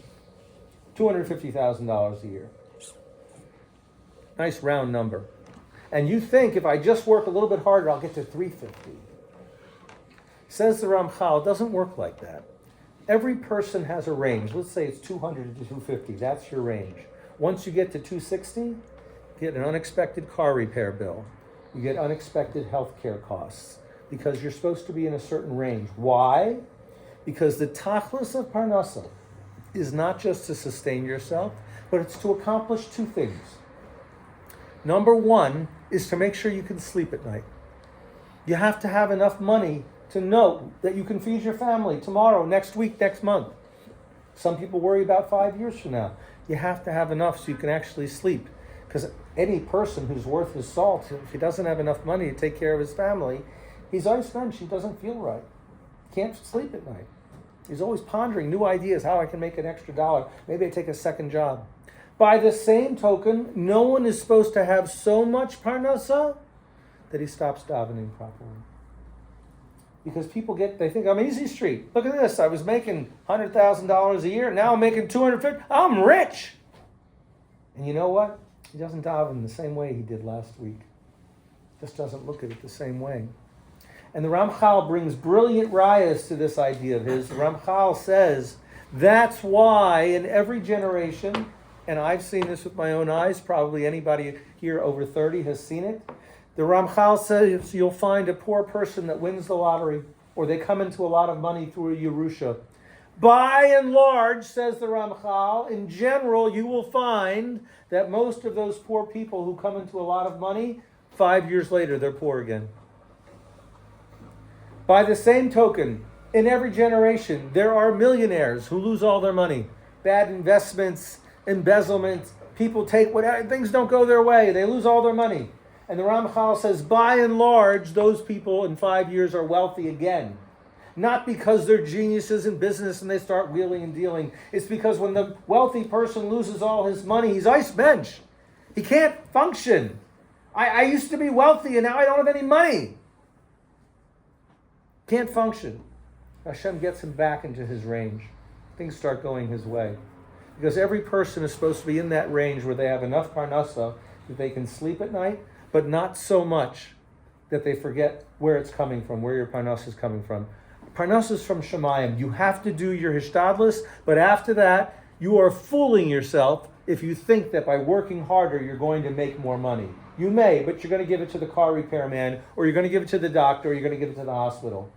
$250,000 a year. Nice round number. And you think, if I just work a little bit harder, I'll get to 350. Says the Ramchal, it doesn't work like that. Every person has a range. Let's say it's 200 to 250. That's your range. Once you get to 260, you get an unexpected car repair bill. You get unexpected health care costs because you're supposed to be in a certain range. Why? Because the tachlis of parnasa is not just to sustain yourself, but it's to accomplish two things. Number one is to make sure you can sleep at night. You have to have enough money to know that you can feed your family tomorrow, next week, next month. Some people worry about 5 years from now. You have to have enough so you can actually sleep. Because any person who's worth his salt, if he doesn't have enough money to take care of his family, he's always mentioned he doesn't feel right. Can't sleep at night. He's always pondering new ideas, how I can make an extra dollar. Maybe I take a second job. By the same token, no one is supposed to have so much parnasa that he stops davening properly. Because people they think I'm easy street. Look at this, I was making $100,000 a year, now I'm making $250,000. I'm rich. And you know what? He doesn't daven the same way he did last week. Just doesn't look at it the same way. And the Ramchal brings brilliant rayas to this idea of his. The Ramchal says, that's why in every generation, and I've seen this with my own eyes, probably anybody here over 30 has seen it. The Ramchal says you'll find a poor person that wins the lottery, or they come into a lot of money through a Yerusha. By and large, says the Ramchal, in general, you will find that most of those poor people who come into a lot of money, 5 years later, they're poor again. By the same token, in every generation, there are millionaires who lose all their money. Bad investments, embezzlement, people take whatever, things don't go their way, they lose all their money. And the Ramchal says, by and large, those people in 5 years are wealthy again. Not because they're geniuses in business and they start wheeling and dealing. It's because when the wealthy person loses all his money, he's ice bench. He can't function. I used to be wealthy and now I don't have any money. Can't function. Hashem gets him back into his range. Things start going his way. Because every person is supposed to be in that range where they have enough parnasa that they can sleep at night, but not so much that they forget where it's coming from, where your parnasa is coming from. Parnasa is from Shemayim. You have to do your hishtadlus, but after that, you are fooling yourself if you think that by working harder, you're going to make more money. You may, but you're going to give it to the car repairman, or you're going to give it to the doctor, or you're going to give it to the hospital.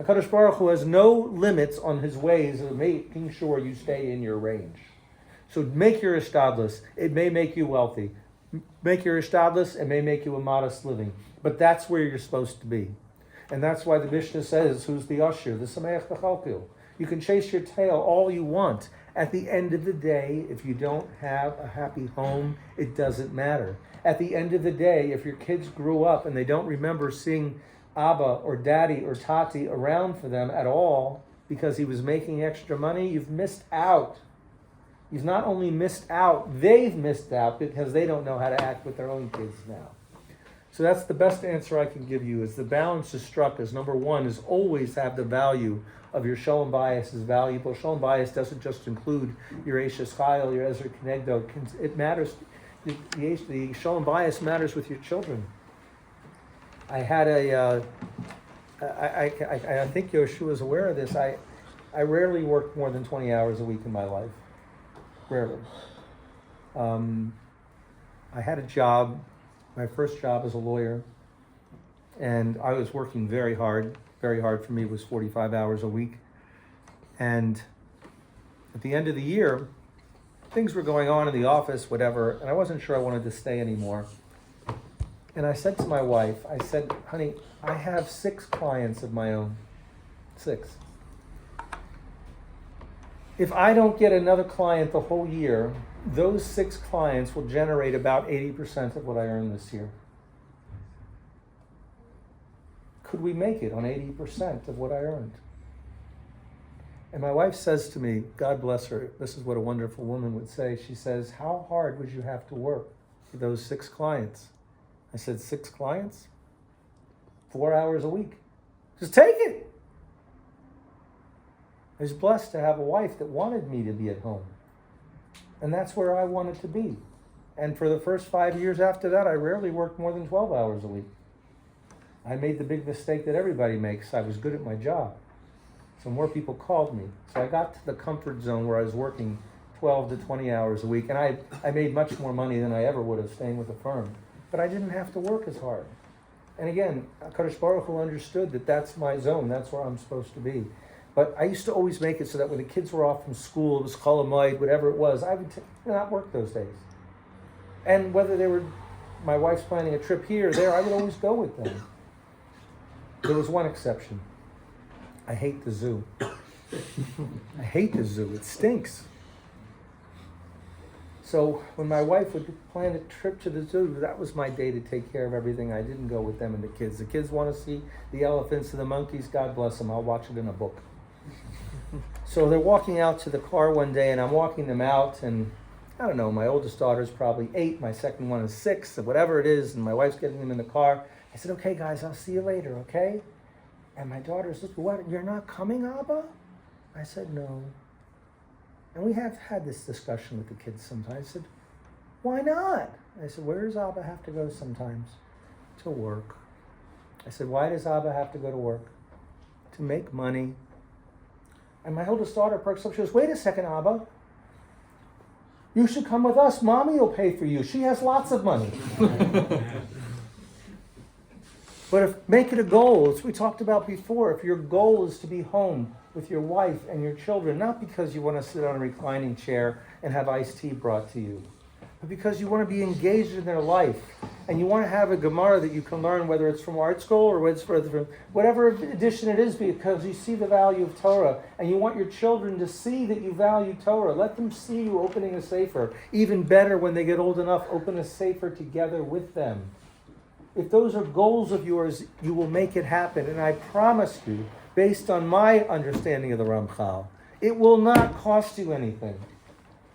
HaKadosh Baruch Hu has no limits on his ways of making sure you stay in your range. So make your hishtadlus. It may make you wealthy. Make your hishtadlus, it may make you a modest living. But that's where you're supposed to be. And that's why the Mishnah says, who's the usher? The Sameach B'chalkil. You can chase your tail all you want. At the end of the day, if you don't have a happy home, it doesn't matter. At the end of the day, if your kids grew up and they don't remember seeing Abba or Daddy or Tati around for them at all because he was making extra money, you've missed out. You've not only missed out, they've missed out because they don't know how to act with their own kids now. So that's the best answer I can give you, is the balance is struck as number one is always have the value of your Shalom Bayis is valuable. Shalom Bayis doesn't just include your Eishes Chayil, your Ezer Kenegdo. It matters, the Shalom Bayis matters with your children. I had I think Yoshua is aware of this. I rarely worked more than 20 hours a week in my life. Rarely. I had a job, my first job as a lawyer, and I was working very hard. Very hard for me was 45 hours a week. And at the end of the year, things were going on in the office, whatever, and I wasn't sure I wanted to stay anymore. And I said to my wife, I said, honey, I have 6 clients of my own. 6. If I don't get another client the whole year, those 6 clients will generate about 80% of what I earned this year. Could we make it on 80% of what I earned? And my wife says to me, God bless her, this is what a wonderful woman would say. She says, how hard would you have to work for those 6 clients? I said, 6 clients? 4 hours a week. Just take it. I was blessed to have a wife that wanted me to be at home. And that's where I wanted to be. And for the first 5 years after that, I rarely worked more than 12 hours a week. I made the big mistake that everybody makes. I was good at my job. So more people called me. So I got to the comfort zone where I was working 12 to 20 hours a week. And I made much more money than I ever would have staying with a firm. But I didn't have to work as hard. And again, HaKadosh Baruch Hu understood that that's my zone. That's where I'm supposed to be. But I used to always make it so that when the kids were off from school, it was Chol Hamoed, whatever it was, I would not work those days. And whether they were, my wife's planning a trip here or there, I would always go with them. There was one exception. I hate the zoo. I hate the zoo. It stinks. So when my wife would plan a trip to the zoo, that was my day to take care of everything. I didn't go with them and the kids. The kids want to see the elephants and the monkeys. God bless them. I'll watch it in a book. So they're walking out to the car one day, and I'm walking them out, and I don't know, my oldest daughter's probably 8, my second one is 6, or whatever it is, and my wife's getting them in the car. I said, okay, guys, I'll see you later, okay? And my daughter says, what, you're not coming, Abba? I said, no. And we have had this discussion with the kids sometimes. I said, why not? I said, where does Abba have to go sometimes? To work. I said, why does Abba have to go to work? To make money. And my oldest daughter perks up. She goes, wait a second, Abba. You should come with us. Mommy will pay for you. She has lots of money. But make it a goal, as we talked about before, if your goal is to be home with your wife and your children, not because you want to sit on a reclining chair and have iced tea brought to you, but because you want to be engaged in their life, and you want to have a Gemara that you can learn, whether it's from Art School or whether it's from whatever edition it is, because you see the value of Torah, and you want your children to see that you value Torah. Let them see you opening a sefer. Even better, when they get old enough, open a sefer together with them. If those are goals of yours, you will make it happen. And I promise you, based on my understanding of the Ramchal, it will not cost you anything.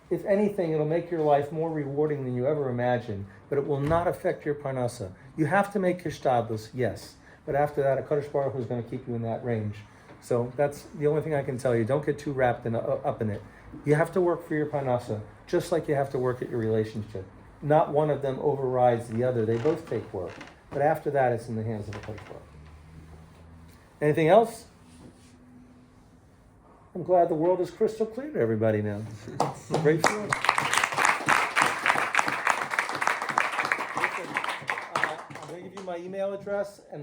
If anything, it'll make your life more rewarding than you ever imagined, but it will not affect your parnasa. You have to make hishtadlus, yes, but after that, HaKadosh Baruch Hu is going to keep you in that range. So that's the only thing I can tell you. Don't get too wrapped up in it. You have to work for your parnasa, just like you have to work at your relationship. Not one of them overrides the other. They both take work. But after that, it's in the hands of the HaKadosh Baruch Hu. Anything else? I'm glad the world is crystal clear to everybody now. Great feeling. I'm going to give you my email address and